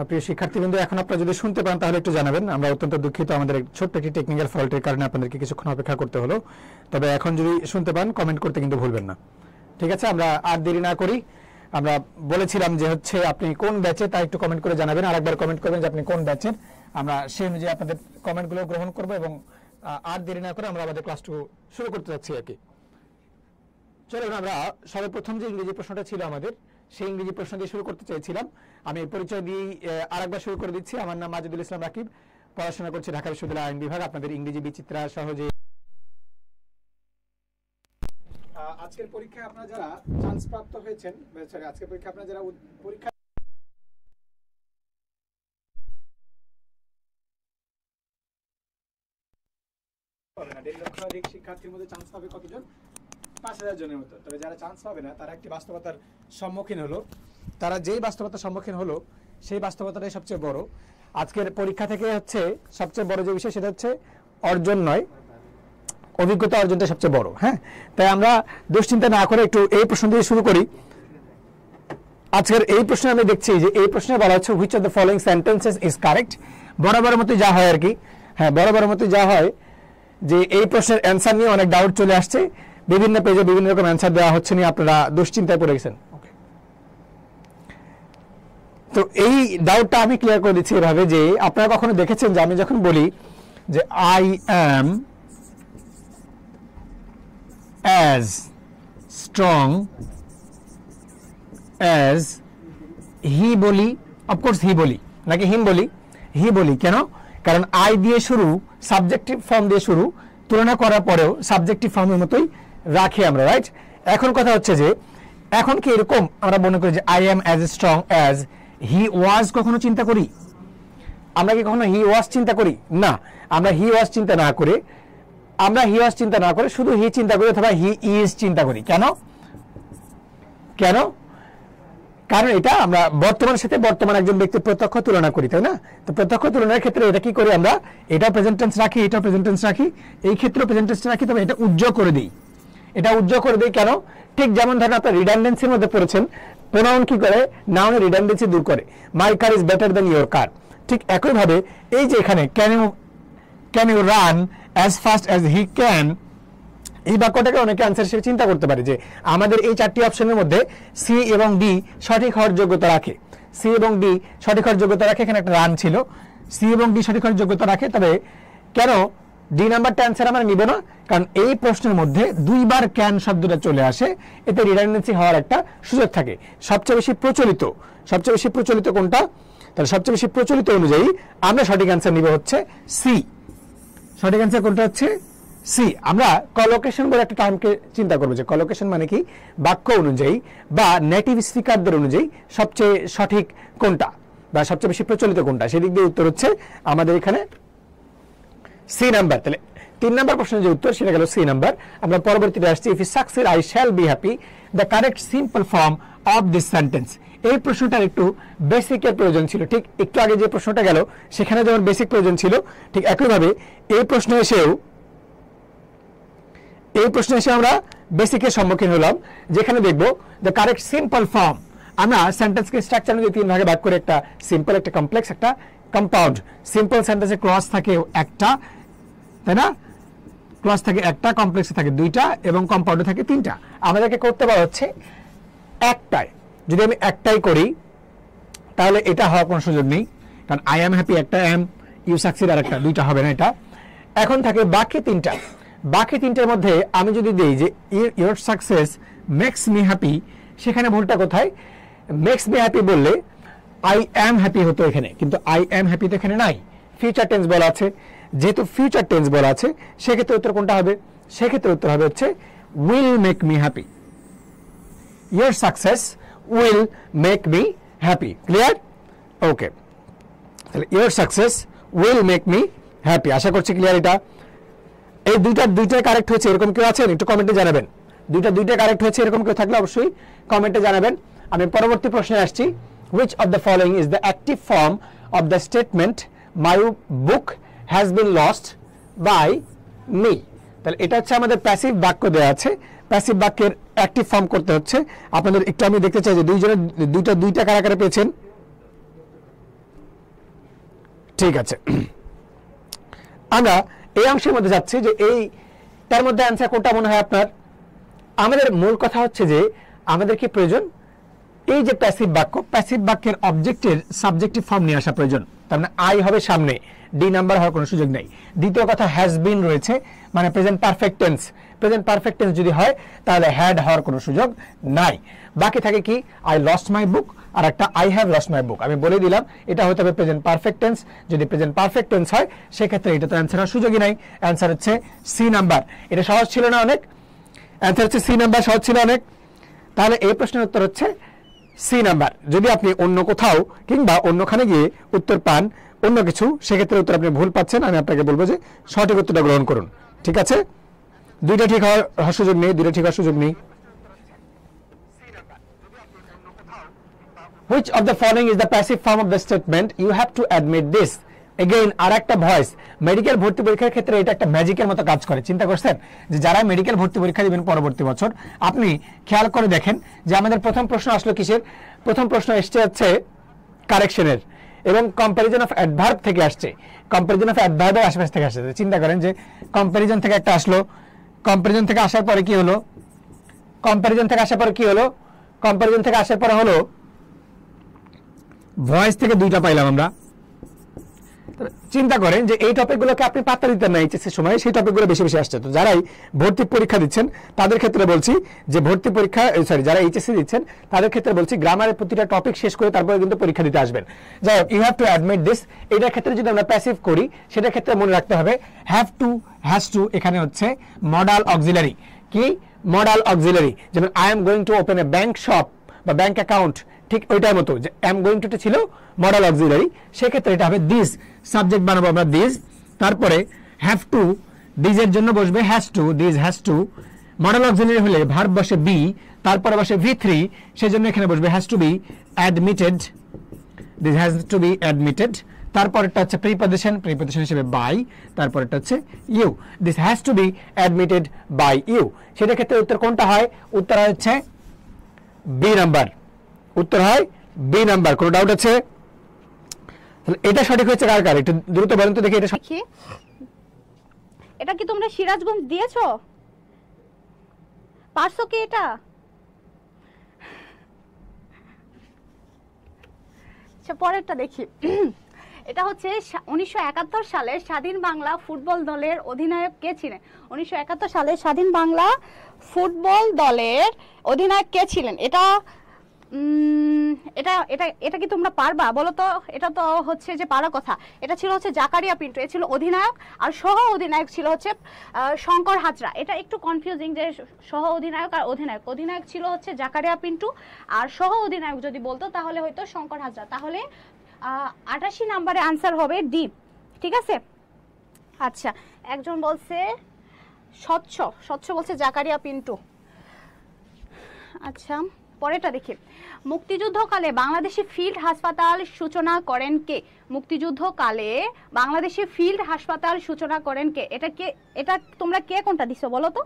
প্রিয় শিক্ষার্থীবৃন্দ, এখন আপনারা যদি শুনতে পান তাহলে একটু জানাবেন। আমরা অত্যন্ত দুঃখিত, আমাদের ছোট্ট একটি টেকনিক্যাল ফল্টের কারণে আপনাদেরকে কিছুক্ষণ অপেক্ষা করতে হলো। তবে এখন যদি শুনতে পান কমেন্ট করতে কিন্তু ভুলবেন না, ঠিক আছে? আমরা আর দেরি না করি, আমরা বলেছিলাম যে হচ্ছে আপনি কোন ব্যাচে তা একটু কমেন্ট করে জানাবেন, আরেকবার কমেন্ট করবেন যে আপনি কোন ব্যাচের। আমরা সেই অনুযায়ী আপনাদের কমেন্টগুলো গ্রহণ করবো এবং আর দেরি না করে আমরা আমাদের ক্লাসটুকু শুরু করতে যাচ্ছি আর কি। চলুন আমরা সর্বপ্রথম যে ইংরেজি প্রশ্নটা ছিল আমাদের, সেই ইংরেজি প্রশ্ন দিয়ে শুরু করতে চাইছিলাম। আমি পরিচয় দিয়ে আরেকবার শুরু করে দিচ্ছি। আমার নাম মাজেদুল ইসলাম রাকিব, পড়াশোনা করছি ঢাকা বিশ্ববিদ্যালয় আইন বিভাগ। আপনাদের ইংরেজি বিচিত্রা সহজে আজকের পরীক্ষায় আপনারা যারা চান্স প্রাপ্ত হয়েছেন, সরি আজকের পরীক্ষায় আপনারা যারা পরীক্ষা শিক্ষার্থীর মধ্যে চান্স পাবে কতজন? 5000 জনের মতো। তবে যারা চান্স পাবে না তারা একটি বাস্তবতার সম্মুখীন হলো। তারা যেই বাস্তবতার সম্মুখীন হলো সেই বাস্তবতাটাই সবচেয়ে বড়। আজকের পরীক্ষা থেকে হচ্ছে সবচেয়ে বড় যে বিষয় সেটা হচ্ছে অর্জন নয়, অভিজ্ঞতা অর্জনটা সবচেয়ে বড়। হ্যাঁ, তাই আমরা দুশ্চিন্তা না করে একটু এই প্রশ্ন দিয়ে শুরু করি। আজকের এই প্রশ্নে আমি দেখছি যে এই প্রশ্নে বলা হচ্ছে which of the following sentences is correct. বরাবর মতো যা হয় আর কি, হ্যাঁ বরাবর মতো যা হয় যে এই প্রশ্নের অ্যান্সার নিয়ে অনেক ডাউট চলে আসছে, বিভিন্ন পেজে বিভিন্ন রকম অ্যান্সার দেওয়া হচ্ছে নিয়ে আপনারা দুশ্চিন্তায় পড়ে গেছেন। তো এই ডাউটটা আমি ক্লিয়ার করে দিচ্ছি এভাবে যে আপনারা কখনো দেখেছেন যে আমি যখন বলি যে I am as strong as হি বলি, অফকোর্স হি বলি নাকি হিম বলি? হি বলি। কেন? কারণ আই দিয়ে শুরু, সাবজেক্টিভ ফর্ম দিয়ে শুরু, তুলনা করার পরেও সাবজেক্টিভ ফর্মের মতোই রাখি আমরা, রাইট? এখন কথা হচ্ছে যে এখন কি এরকম আমরা মনে করি যে I am as strong as he was কখনো চিন্তা করি? আমরা কি কখনো হি ওয়াজ চিন্তা করি? না, আমরা হি ওয়াজ চিন্তা না করে, শুধু হি চিন্তা করি অথবা হি ইজ চিন্তা করি। কেন? কারণ এটা আমরা বর্তমানের সাথে বর্তমান একজন ব্যক্তির প্রত্যক্ষ তুলনা করি, তাই না? তো প্রত্যক্ষ তুলনার ক্ষেত্রে এটা কি করি আমরা? এটা প্রেজেন্ট টেন্স রাখি, এটা প্রেজেন্ট টেন্স রাখি, এই ক্ষেত্রে প্রেজেন্ট টেন্স রাখি, তবে এটা উজ্জ্বল করে দিই। কেন? ঠিক যেমন ধরেন আপনার রিডান্ডেন্সির মধ্যে পড়েছেন, প্রোনাউন কি করে? নাউনের রিডান্ডেন্সি দূর করে। My car is better than your car. ঠিক একইভাবে এই যে এখানে can you run as fast as he can, এই বাক্যটাকে অনেকে আনসার হিসেবে চিন্তা করতে পারে যে আমাদের এই চারটি অপশনের মধ্যে সি এবং ডি সঠিক হওয়ার যোগ্যতা রাখে। এখানে একটা রান ছিল, সি এবং ডি সঠিক হওয়ার যোগ্যতা রাখে। তবে কেন ডি নাম্বারটা অ্যান্সার আমরা নিব না? কারণ এই প্রশ্নের মধ্যে দুইবার ক্যান শব্দটা চলে আসে, এতে রিডান্ডেন্সি হওয়ার একটা সুযোগ থাকে। সবচেয়ে বেশি প্রচলিত কোনটা? তাহলে সবচেয়ে বেশি প্রচলিত অনুযায়ী আমরা সঠিক অ্যান্সার নিব হচ্ছে সি। সঠিক অ্যান্সার কোনটা হচ্ছে? সি। আমরা কলোকেশন বলে একটা টার্মকে চিন্তা করবো যে কলোকেশন মানে কি? বাক্য অনুযায়ী বা নেটিভ স্পিকারদের অনুযায়ী সবচেয়ে সঠিক কোনটা বা সবচেয়ে বেশি প্রচলিত কোনটা, সেদিক দিয়ে উত্তর হচ্ছে আমাদের এখানে সি নাম্বার। তাহলে 3 নাম্বার প্রশ্নের যে উত্তর সেটা গেল সি নাম্বার। আমরা পরবর্তীতে আসছি if you succeed I shall be happy, the correct simple form of this sentence. এই প্রশ্নটার একটু বেসিকের প্রয়োজন ছিল। ঠিক একটু আগে যে প্রশ্নটা গেল সেখানে যেমন বেসিক প্রয়োজন ছিল, ঠিক একইভাবে এই প্রশ্নে এসে আমরা বেসিকের সম্মুখীন হলাম, যেখানে দেখব দ্য কারেক্ট সিম্পল ফর্ম। আমরা সেন্টেন্সকে স্ট্রাকচার অনুযায়ী 3 ভাগে ভাগ করে, একটা সিম্পল, একটা কমপ্লেক্স, একটা কম্পাউন্ড। সিম্পল সেন্টেন্সে ক্লজ থাকে একটা, তাই না? ক্লজ থাকে একটা, কমপ্লেক্সে থাকে 2টা এবং কম্পাউন্ডে থাকে 3টা। আমাদেরকে করতে বলা হচ্ছে একটাই। যদি আমি একটাই করি তাহলে এটা হওয়ার কোনো সুযোগ নেই, কারণ আই অ্যাম হ্যাপি একটা, অ্যাম, ইউ সাকসিড আর একটা, 2টা হবে না এটা। এখন থাকে বাকি 3টা। বাকি 3টার মধ্যে আমি যদি দিই যে your success makes me happy, সেখানে ভুলটা কোথায়? মেক্স মি হ্যাপি বললে আই অ্যাম হ্যাপি হতো এখানে, কিন্তু আই অ্যাম হ্যাপি তো এখানে নাই, ফিউচার টেন্স বলা আছে। যেহেতু ফিউচার টেন্স বলা আছে সেক্ষেত্রে উত্তর কোনটা হবে? সেক্ষেত্রে উত্তর হবে হচ্ছে will make me happy. Your success will make me happy. Clear? Okay, তাহলে your success will make me happy. আশা করছি ক্লিয়ার এটা। এই দুইটা কারেক্ট হয়েছে এরকম কেউ আছেন? একটু কমেন্টে জানাবেন। দুইটা কারেক্ট হয়েছে এরকম কেউ থাকলে অবশ্যই কমেন্টে জানাবেন। আমি পরবর্তী প্রশ্নে আসছি। which of the following is the active form of the statement my book has been lost by me? তাহলে এটা হচ্ছে আমাদের প্যাসিভ বাক্য দেওয়া আছে, প্যাসিভ বাক্যের অ্যাক্টিভ ফর্ম করতে হচ্ছে। আপনাদের একটু আমি দেখতে চাই যে দুইটা কারা কারা পেয়েছেন। ঠিক আছে, আমরা এই অংশের মধ্যে যাচ্ছি যে এই তার মধ্যে অ্যান্সার কোনটা মনে হয় আপনার? আমাদের মূল কথা হচ্ছে যে আমাদের কি প্রয়োজন, এই যে প্যাসিভ বাক্য, প্যাসিভ বাক্যের অবজেক্টের সাবজেক্টিভ ফর্ম নিয়ে আসা প্রয়োজন। তার মানে আই হবে সামনে, ডি নাম্বার হওয়ার কোনো সুযোগ নেই। দ্বিতীয় কথা হ্যাজ বিন রয়েছে, মানে present perfect tense. Present perfect tense যদি হয় তাহলে হ্যাড হওয়ার কোনো সুযোগ নাই। বাকি থাকে কি আই লস্ট মাই বুক আর একটা আই হ্যাভ লস্ট মাই বুক। আমি বলে দিলাম এটা হতে হবে প্রেজেন্ট পারফেক্ট টেন্স। যদি প্রেজেন্ট পারফেক্ট টেন্স হয় সেক্ষেত্রে এটা তো অ্যান্সার হওয়ার সুযোগই নাই। অ্যান্সার হচ্ছে সি নাম্বার। এটা সহজ ছিল না অনেক? অ্যান্সার হচ্ছে সি নাম্বার, সহজ ছিল অনেক। তাহলে এই প্রশ্নের উত্তর হচ্ছে সি নাম্বার। যদি আপনি অন্য কোথাও কিংবা অন্যখানে গিয়ে উত্তর পান অন্য কিছু, সেক্ষেত্রে উত্তর আপনি ভুল পাচ্ছেন। আমি আপনাকে বলবো যে সঠিক উত্তরটা গ্রহণ করুন। ঠিক আছে, দুইটা ঠিক হওয়ার সুযোগ নেই, দুইটা ঠিক হওয়ার সুযোগ নেই। Which of the following is the passive form of the statement? You have to admit this. Again, আর একটা ভয়েস। মেডিকেল ভর্তি পরীক্ষার ক্ষেত্রে এটা একটা ম্যাজিকের মতো কাজ করে। চিন্তা করছেন যে যারা মেডিকেল ভর্তি পরীক্ষা দিবেন পরবর্তী বছর, আপনি খেয়াল করে দেখেন যে আমাদের প্রথম প্রশ্ন আসলো কিসের? প্রথম প্রশ্ন এসছে হচ্ছে কারেকশনের, এবং কম্প্যারিজন অফ অ্যাডভার্ব থেকে আসছে। কম্প্যারিজন অফ অ্যাডভার্বের আশেপাশ থেকে আসছে। চিন্তা করেন যে কম্প্যারিজন থেকে একটা আসলো, কম্প্যারিজন থেকে আসার পরে কি হলো? কম্প্যারিজন থেকে আসার পরে কি হলো? কম্প্যারিজন থেকে আসার পরে হলো ভয়েস থেকে দুইটা পাইলাম আমরা। চিন্তা করেন যে এই টপিকগুলোকে আপনি পাত্তা দিতেন না এইচএসসির সময়, সেই টপিকগুলো বেশি বেশি আসছে। তো যারাই ভর্তি পরীক্ষা দিচ্ছেন তাদের ক্ষেত্রে বলছি যে ভর্তি পরীক্ষা যারা এইচএসসি দিচ্ছেন তাদের ক্ষেত্রে বলছি গ্রামারের প্রতিটা টপিক শেষ করে তারপরে কিন্তু পরীক্ষা দিতে আসবেন। যাই হোক, you have to admit this. এটার ক্ষেত্রে যদি আমরা প্যাসিভ করি সেটার ক্ষেত্রে মনে রাখতে হবে হ্যাভ টু, হ্যাজ টু এখানে হচ্ছে মডাল অক্সিলারি। কি মডাল অক্সিলারি? যেমন I am going to open A bank shop বা ব্যাংক অ্যাকাউন্ট, ঠিক ওইটার মতো যে আই এম গোয়িং টু ছিল মডাল অক্সিলারি। সেক্ষেত্রে এটা হবে দিস, সাবজেক্ট বানাবো আমরা দিস, তারপরে হ্যাভ টু, দিস এর জন্য বসবে has to, this has to. Modal auxiliary হলে ভার্ব বসে বি, তারপরে বসে V3, সেজন্য এখানে বসবে has to be admitted, this has to be admitted. তারপরটা হচ্ছে প্রিপজিশন, প্রিপজিশন হিসেবে বাই, তারপরটা হচ্ছে you, this has to be admitted by you. সেটার ক্ষেত্রে উত্তর কোনটা হয়? উত্তর হচ্ছে বি নাম্বার। উত্তর হয় বি নাম্বার। কোনো ডাউট আছে? তাহলে এটা সঠিক হচ্ছে কার কার? একটু দ্রুত বলেন তো দেখি। এটা কি তোমরা সিরাজগঞ্জ দিয়েছো? পারছো কি এটা? আচ্ছা, পরেরটা দেখি। এটা হচ্ছে 1971 সালে স্বাধীন বাংলা ফুটবল দলের অধিনায়ক কে ছিলেন? 1971 সালে স্বাধীন বাংলা ফুটবল দলের অধিনায়ক কে ছিলেন? এটা এটা এটা এটা কি তোমরা পারবা বলো তো? এটা তো হচ্ছে যে পারার কথা। এটা ছিল হচ্ছে জাকারিয়া পিন্টু, এ ছিল অধিনায়ক, আর সহ অধিনায়ক ছিল হচ্ছে শঙ্কর হাজরা। এটা একটু কনফিউজিং যে সহ অধিনায়ক আর অধিনায়ক। অধিনায়ক ছিল হচ্ছে জাকারিয়া পিন্টু, আর সহ অধিনায়ক যদি বলতো তাহলে হয়তো শঙ্কর হাজরা। তাহলে 88 নম্বরে আনসার হবে ডি। ঠিক আছে, আচ্ছা একজন বলছে স্বচ্ছ, স্বচ্ছ বলছে জাকারিয়া পিন্টু। আচ্ছা পরেরটা দেখি। মুক্তিযুদ্ধকালে বাংলাদেশে ফিল্ড হাসপাতাল সূচনা করেন কে? মুক্তিযুদ্ধকালে বাংলাদেশে ফিল্ড হাসপাতাল সূচনা করেন কে? এটা কে? এটা তোমরা কে কোনটা দিছো বলো তো?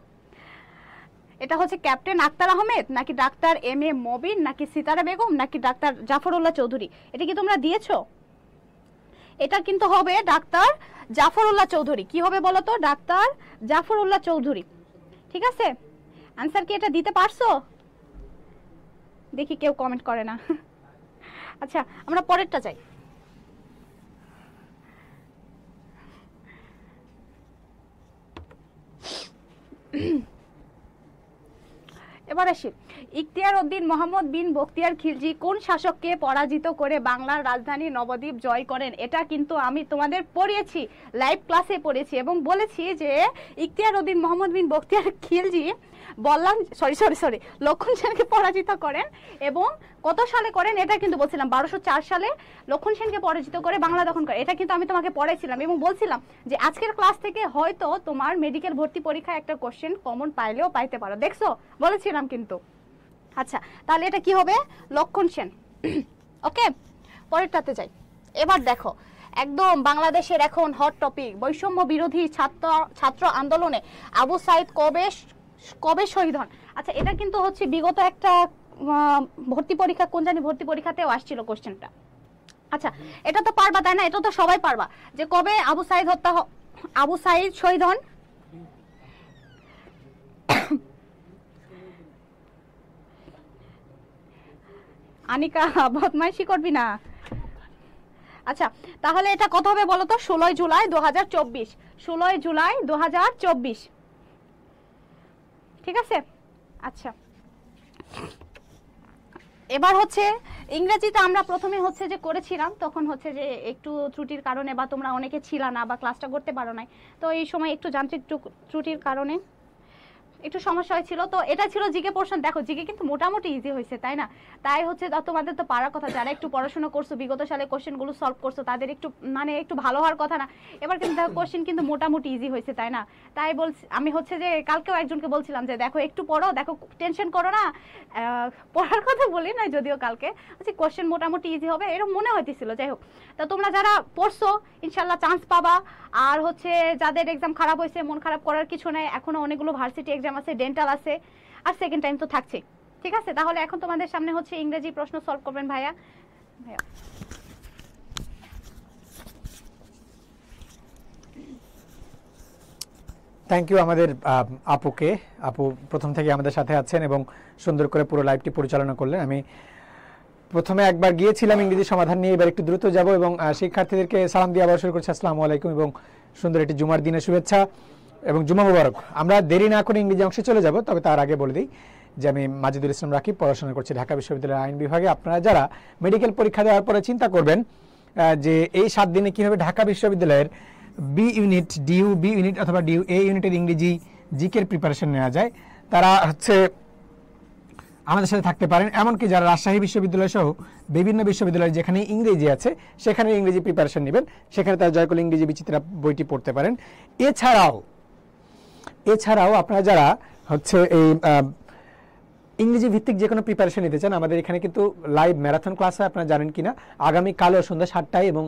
এটা হচ্ছে ক্যাপ্টেন আক্তার আহমেদ, নাকি ডাক্তার এম এ মবিন, নাকি সিতারা বেগম, নাকি ডাক্তার জাফরউল্লাহ চৌধুরী? এটা কি তোমরা দিয়েছো? এটা কিন্তু হবে ডাক্তার জাফরউল্লাহ চৌধুরী। কি হবে বলো তো? ডাক্তার জাফরউল্লাহ চৌধুরী। ঠিক আছে, আনসার কি এটা দিতে পারছো? দেখি কেউ কমেন্ট করে না। আচ্ছা আমরা পরেরটা যাই। এবার আসি, ইখতিয়ার উদ্দিন মোহাম্মদ বিন বখতিয়ার খিলজি কোন শাসককে পরাজিত করে বাংলার রাজধানী নবদ্বীপ জয় করেন? এটা কিন্তু আমি তোমাদের পড়িয়েছি, লাইভ ক্লাসে পড়েছি এবং বলেছি যে ইখতিয়ার উদ্দিন মোহাম্মদ বিন বখতিয়ার খিলজি বললাম সরি লক্ষণ সেনকে পরাজিত করেন। এবং কত সালে করেন এটা কিন্তু বলছিলাম, 1204 সালে লক্ষণ সেনকে পরাজিত করে বাংলা দখল করে। এটা কিন্তু আমি তোমাকে পড়াইছিলাম এবং বলছিলাম যে আজকের ক্লাস থেকে হয়তো তোমার মেডিকেল ভর্তি পরীক্ষায় একটা কোশ্চেন কমন পাইলেও পাইতে পারো। দেখছো, বলেছিলাম কিন্তু। আচ্ছা তাহলে এটা কি হবে? লক্ষণ সেন। ওকে, পরেরটাতে যাই। এবার দেখো, একদম বাংলাদেশের এখন হট টপিক, বৈষম্য বিরোধী ছাত্র আন্দোলনে আবু সাইদ কবে শহীদ হন? আচ্ছা এটা কিন্তু হচ্ছে বিগত একটা ভর্তি পরীক্ষা, কোন জানি ভর্তি পরীক্ষাতেও আসছিল কোশ্চেনটা। আচ্ছা, এটা তো পারবা তাই না? এটা তো সবাই পারবা যে কবে আবু সাইদ শহীদ হন? আনিকা বদমাইশি করবি না। আচ্ছা, তাহলে এটা কত হবে বলো তো? 16 জুলাই 2024। 16 জুলাই 2024, ঠিক আছে? আচ্ছা, এবার হচ্ছে ইংরেজিতে আমরা প্রথমে হচ্ছে যে করেছিলাম, তখন হচ্ছে যে একটু ত্রুটির কারণে, বা তোমরা অনেকে ছিল না বা ক্লাসটা করতে পারো নাই, তো এই সময় একটু যান্ত্রিক ত্রুটির কারণে একটু সমস্যা হয়েছিল। তো এটা ছিল জিকে পোর্শন। দেখো জিকে কিন্তু মোটামুটি ইজি হয়েছে, তাই না? তাই হচ্ছে তোমাদের তো পারার কথা, যারা একটু পড়াশোনা করছো, বিগত সালে কোশ্চেনগুলো সলভ করছো, তাদের একটু মানে একটু ভালো হওয়ার কথা না? এবার কিন্তু দেখো কোশ্চেন কিন্তু মোটামুটি ইজি হয়েছে, তাই না? তাই বলছি আমি হচ্ছে যে কালকেও একজনকে বলছিলাম যে দেখো একটু পড়ো, দেখো টেনশন করো না। পড়ার কথা বলি না যদিও কালকে, হচ্ছে কোশ্চেন মোটামুটি ইজি হবে এরকম মনে হইতেছিল। যাই হোক, তা তোমরা যারা পড়ছো ইনশাল্লাহ চান্স পাবা। আর হচ্ছে যাদের এক্সাম খারাপ হয়েছে, মন খারাপ করার কিছু নেই, এখনো অনেকগুলো ভার্সিটি এক্সাম আছে, ডেন্টাল আছে, আর সেকেন্ড টাইম তো থাকছে, ঠিক আছে? তাহলে এখন তোমাদের সামনে হচ্ছে ইংরেজি প্রশ্ন সলভ করবেন ভাইয়া। থ্যাংক ইউ আমাদের আপুকে। আপু প্রথম থেকে আমাদের সাথে আছেন এবং সুন্দর করে পুরো লাইভটি পরিচালনা করলেন। আমি প্রথমে একবার গিয়েছিলাম ইংরেজি সমাধান নিয়ে, এবার একটু দ্রুত যাব এবং শিক্ষার্থীদেরকে সালাম দিয়ে আবার শুরু করছি। আসসালামু আলাইকুম এবং সুন্দর একটি জুমার দিনের শুভেচ্ছা এবং জুমা মুবারক। আমরা দেরি না করে ইংরেজি অংশে চলে যাব, তবে তার আগে বলে দিই যে আমি মাজিদুল ইসলাম রাকিব, পড়াশোনা করছি ঢাকা বিশ্ববিদ্যালয়ের আইন বিভাগে। আপনারা যারা মেডিকেল পরীক্ষা দেওয়ার পরে চিন্তা করবেন যে এই 7 দিনে কীভাবে ঢাকা বিশ্ববিদ্যালয়ের B unit, DU B unit অথবা ডিইউ এ ইউনিটের ইংরেজি জিকের প্রিপারেশন নেওয়া যায়, তারা হচ্ছে আমাদের সাথে থাকতে পারেন। এমনকি যারা রাজশাহী বিশ্ববিদ্যালয় সহ বিভিন্ন বিশ্ববিদ্যালয় যেখানে ইংরেজি আছে সেখানে ইংরেজি প্রিপারেশন নেবেন, সেখানে তারা জয়কল ইংরেজি বিচিত্রা বইটি পড়তে পারেন। এছাড়াও আপনারা যারা হচ্ছে এই ইংরেজি ভিত্তিক যে কোনো প্রিপারেশন নিতে চান, আমাদের এখানে কিন্তু লাইভ ম্যারাথন ক্লাস হয়, আপনারা জানেন কিনা। আগামীকালও সন্ধ্যা 7টায় এবং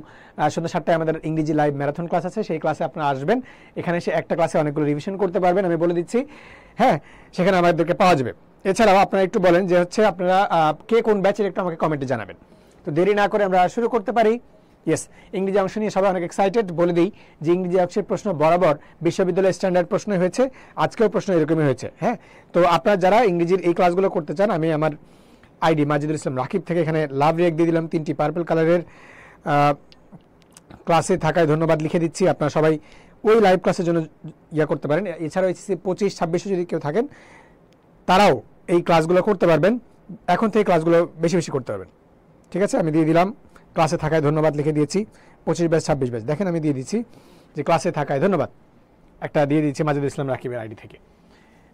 সন্ধ্যা 7টায় আমাদের ইংরেজি লাইভ ম্যারাথন ক্লাস আছে, সেই ক্লাসে আপনারা আসবেন। এখানে এসে একটা ক্লাসে অনেকগুলো রিভিশন করতে পারবেন, আমি বলে দিচ্ছি, হ্যাঁ, সেখানে আমাদেরকে পাওয়া যাবে। এছাড়াও আপনারা একটু বলেন যে হচ্ছে আপনারা কে কোন ব্যাচের, একটু আমাকে কমেন্টে জানাবেন। তো দেরি না করে আমরা শুরু করতে পারি। ইয়েস, ইংরেজি অংশ নিয়ে সবাই অনেক এক্সাইটেড। বলে দিই যে ইংরেজি অংশের প্রশ্ন বরাবর বিশ্ববিদ্যালয়ের স্ট্যান্ডার্ড প্রশ্নই হয়েছে, আজকেও প্রশ্ন এরকমই হয়েছে। হ্যাঁ, তো আপনারা যারা ইংরেজির এই ক্লাসগুলো করতে চান, আমি আমার আইডি মাজিদুল ইসলাম রাকিব থেকে এখানে লাভ রেক দিয়ে দিলাম, 3টি পার্পল কালারের ক্লাসে থাকায় ধন্যবাদ লিখে দিচ্ছি। আপনারা সবাই ওই লাইভ ক্লাসের জন্য করতে পারেন। এছাড়াও HSC 25-26 যদি কেউ থাকেন, তারাও এই ক্লাসগুলো করতে পারবেন। এখন থেকে ক্লাসগুলো বেশি বেশি করতে পারবেন, ঠিক আছে? আমি দিয়ে দিলাম ক্লাসে থাকায় ধন্যবাদ লিখে দিয়েছি, 25 ব্যাচ 26 ব্যাচ। দেখেন আমি দিয়ে দিচ্ছি যে ক্লাসে থাকায় ধন্যবাদ, একটা দিয়ে দিচ্ছি মাজিদুল ইসলাম রাকিবের আইডি থেকে।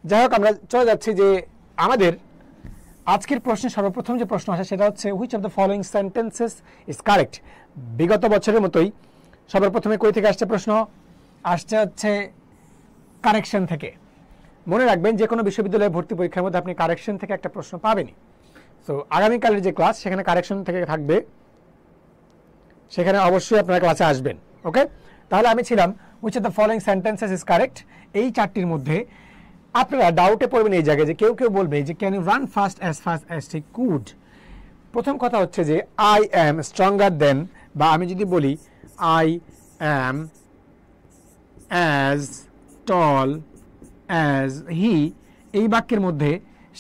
যাই হোক, আমরা চলে যাচ্ছি যে আমাদের আজকের প্রশ্নে সর্বপ্রথম যে প্রশ্ন আসে সেটা হচ্ছে which of the following sentences is correct. বিগত বছরের মতোই সবার প্রথমে কই থেকে আসছে প্রশ্ন? আসছে হচ্ছে কারেকশন থেকে। মনে রাখবেন যে কোনো বিশ্ববিদ্যালয়ে ভর্তি পরীক্ষার মধ্যে আপনি কারেকশন থেকে একটা প্রশ্ন পাবেনই। তো আগামীকালের যে ক্লাস সেখানে কারেকশন থেকে থাকবে, সেখানে অবশ্যই আপনারা ক্লাসে আসবেন। ওকে, তাহলে আমি ছিলাম which of the following sentences is correct. এই 4টির মধ্যে আপনারা ডাউটে পড়বেন এই জায়গায় যে কেউ কেউ বলবে যে can you run fast as he could. প্রথম কথা হচ্ছে যে আই অ্যাম স্ট্রঙ্গার দেন, বা আমি যদি বলি I am as tall as he, এই বাক্যের মধ্যে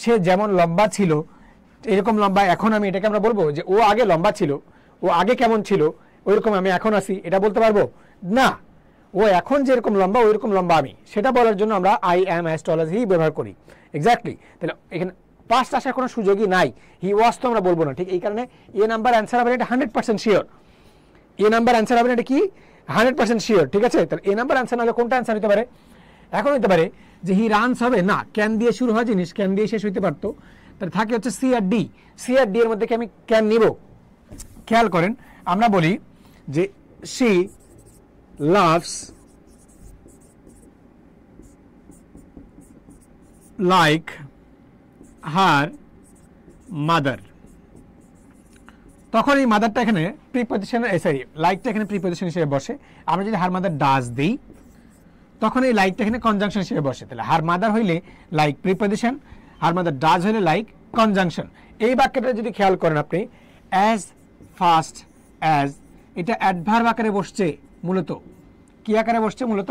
সে যেমন লম্বা ছিল এরকম লম্বা এখন আমি, এটাকে আমরা বলবো যে ও আগে লম্বা ছিল, ও আগে কেমন ছিল ওইরকম আমি এখন আছি, এটা বলতে পারবো না। ও এখন যেরকম লম্বা ওইরকম লম্বা আমি, সেটা বলার জন্য আমরা I am as tall as he ব্যবহার করি। এক্স্যাক্টলি, তাহলে এখানে পাস্ট আসার কোনো সুযোগই নাই, হি ওয়াজ তো আমরা বলবো না। ঠিক এই কারণে এ নাম্বার অ্যান্সার হবে, এটা 100% শিওর। এ নাম্বার অ্যান্সার হবে, এটা কি 100% শিওর, ঠিক আছে? তাহলে এ নাম্বার অ্যান্সার নাহলে কোনটা অ্যান্সার হতে পারে? এখন হতে পারে যে হি রানস হবে না, ক্যান দিয়ে শুরু হয় জিনিস, ক্যান দিয়ে শেষ হইতে পারতো। তাহলে থাকে হচ্ছে সি আর ডি। সি আর ডি এর মধ্যে কি আমি ক্যান নিব? খেয়াল করেন, আমরা বলি যে she loves like her mother. তখন এই মাদারটা এখানে প্রিপজিশন, সরি লাইকটা এখানে প্রিপজিশন হিসেবে বসে। আমরা যদি হার মাদার ডাজ দিই তখন এই লাইকটা এখানে কনজাংশন হিসেবে বসে। তাহলে হার মাদার হইলে like preposition, her mother does হইলে লাইক কনজাংশন। এই বাক্যটা যদি খেয়াল করেন আপনি, অ্যাজ ফাস্ট অ্যাজ, এটা অ্যাডভার্ব আকারে বসছে মূলত। কি আকারে বসছে? মূলত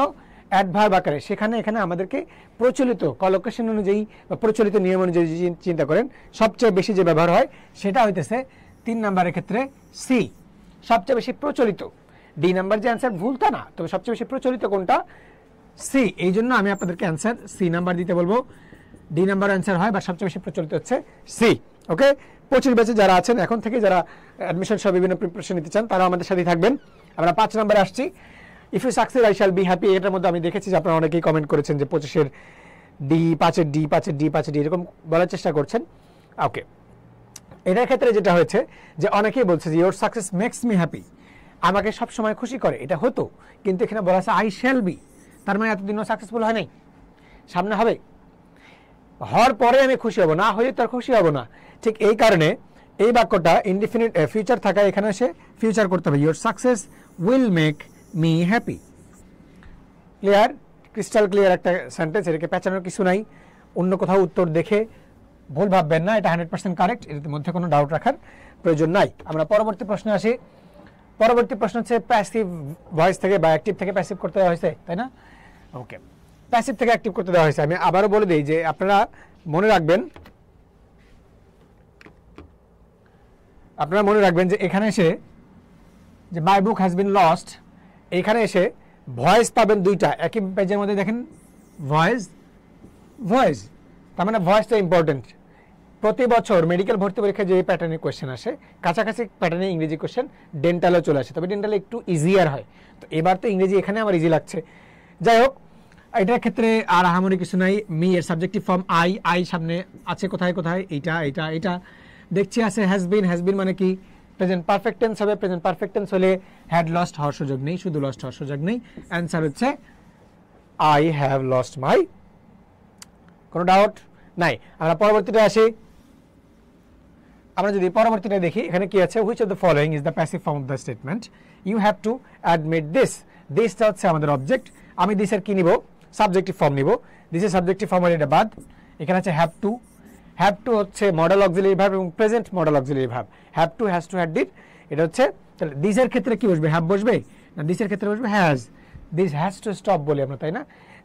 অ্যাডভার্ব আকারে। সেখানে এখানে আমাদেরকে প্রচলিত কলোকেশন অনুযায়ী বা প্রচলিত নিয়ম অনুযায়ী চিন্তা করেন সবচেয়ে বেশি যে ব্যবহার হয় সেটা হইতেছে 3 নম্বরের ক্ষেত্রে সি, সবচেয়ে বেশি প্রচলিত। ডি নাম্বার যে অ্যান্সার ভুল তা না, তবে সবচেয়ে বেশি প্রচলিত কোনটা? সি। এই জন্য আমি আপনাদেরকে অ্যান্সার সি নাম্বার দিতে বলবো। ডি নাম্বার অ্যান্সার হয় বা সবচেয়ে বেশি প্রচলিত হচ্ছে সি। ওকে, 25 ব্যাচে যারা আছেন এখন থেকে, যারা অ্যাডমিশন সহ বিভিন্ন প্রিপারেশন নিতে চান, তারা আমাদের সাথেই থাকবেন। আমরা 5 নম্বরে আসছি। If you succeed I shall be happy. এটার মধ্যে আমি দেখেছি যে আপনারা অনেকেই কমেন্ট করেছেন যে 25-এর ডি, 5-এর ডি, 5-এর ডি, 5-এর ডি এরকম বলার চেষ্টা করছেন। ওকে, এটার ক্ষেত্রে যেটা হয়েছে যে অনেকেই বলছে যে your success makes me happy, আমাকে সব সময় খুশি করে। এটা হতো, কিন্তু এখানে বলা আছে আই শ্যাল বি, তার মানে এতদিনও সাকসেসফুল হয় নাই, সামনে হবে। হওয়ার পরে আমি খুশি হব, না হয়ে তার খুশি হব না। ঠিক এই কারণে এই বাক্যটা ইনডিফিনিট ফিউচার থাকা, এখানে এসে ফিউচার করতে হবে। Your success will make me happy. Clear? Crystal clear একটা সেন্টেন্স, এটাকে পেঁচানোর কিছু নাই। অন্য কোথাও উত্তর দেখে ভুল ভাববেন না, এটা 100% কারেক্ট, এর মধ্যে কোনো ডাউট রাখার প্রয়োজন নাই। আমরা পরবর্তী প্রশ্নে আসি। পরবর্তী প্রশ্ন হচ্ছে প্যাসিভ ভয়েস থেকে বা অ্যাক্টিভ থেকে প্যাসিভ করতে দেওয়া হয়েছে, তাই না? ওকে, প্যাসিভ থেকে অ্যাক্টিভ করতে দেওয়া হয়েছে। আমি আবারও বলে দিই যে আপনারা মনে রাখবেন, যে এখানে এসে যে মাই বুক হ্যাজ বিন লস্ট, এখানে এসে ভয়েস পাবেন দুইটা একই পেজের মধ্যে। দেখেন ভয়েস, তার মানে ভয়েসটা ইম্পর্টেন্ট। প্রতি বছর মেডিকেল ভর্তি পরীক্ষায় যে প্যাটার্নের কোয়েশ্চেন আসে, কাছাকাছি প্যাটার্নে ইংরেজি কোয়েশ্চেন ডেন্টালও চলে আসে, তবে ডেন্টালে একটু ইজিয়ার হয়। তো এবার তো ইংরেজি এখানে আমার ইজি লাগছে। যাই হোক, এটার ক্ষেত্রে আর আহামরি কিছু নাই। মি এর সাবজেক্টিভ ফর্ম আই সামনে আছে কোথায় কোথায়, এটা দেখছি আছে হ্যাজ বিন মানে কি প্রেজেন্ট পারফেক্ট টেন্স হবে। প্রেজেন্ট পারফেক্ট টেন্স হলে হ্যাড লস্ট হওয়ার সুযোগ নেই, শুধু লস্ট হওয়ার সুযোগ নেই। অ্যান্সার হচ্ছে আই হ্যাভ লস্ট মাই। কোনো ডাউট নাই। আমরা পরবর্তীটা আসি। আমরা যদি পরবর্তীটা দেখি, এখানে কি আছে? Which of the following is the passive form of the statement? You have to admit this. দিসটা হচ্ছে আমাদের অবজেক্ট। আমি দিসের কি নিব? সাবজেক্টিভ ফর্ম নিব। দিসের সাবজেক্টিভ ফর্ম এটা বাদ। এখানে আছে হ্যাভ টু। হ্যাভ টু হচ্ছে মডেল অক্সিলারি ভার্ব এবং present modal auxiliary verb. Have to, has to, had did, এটা হচ্ছে। তাহলে দিসের ক্ষেত্রে কি বসবে? হ্যাভ বসবে না, দিসের ক্ষেত্রে বসবে has. This has to stop বলি আমরা, তাই না?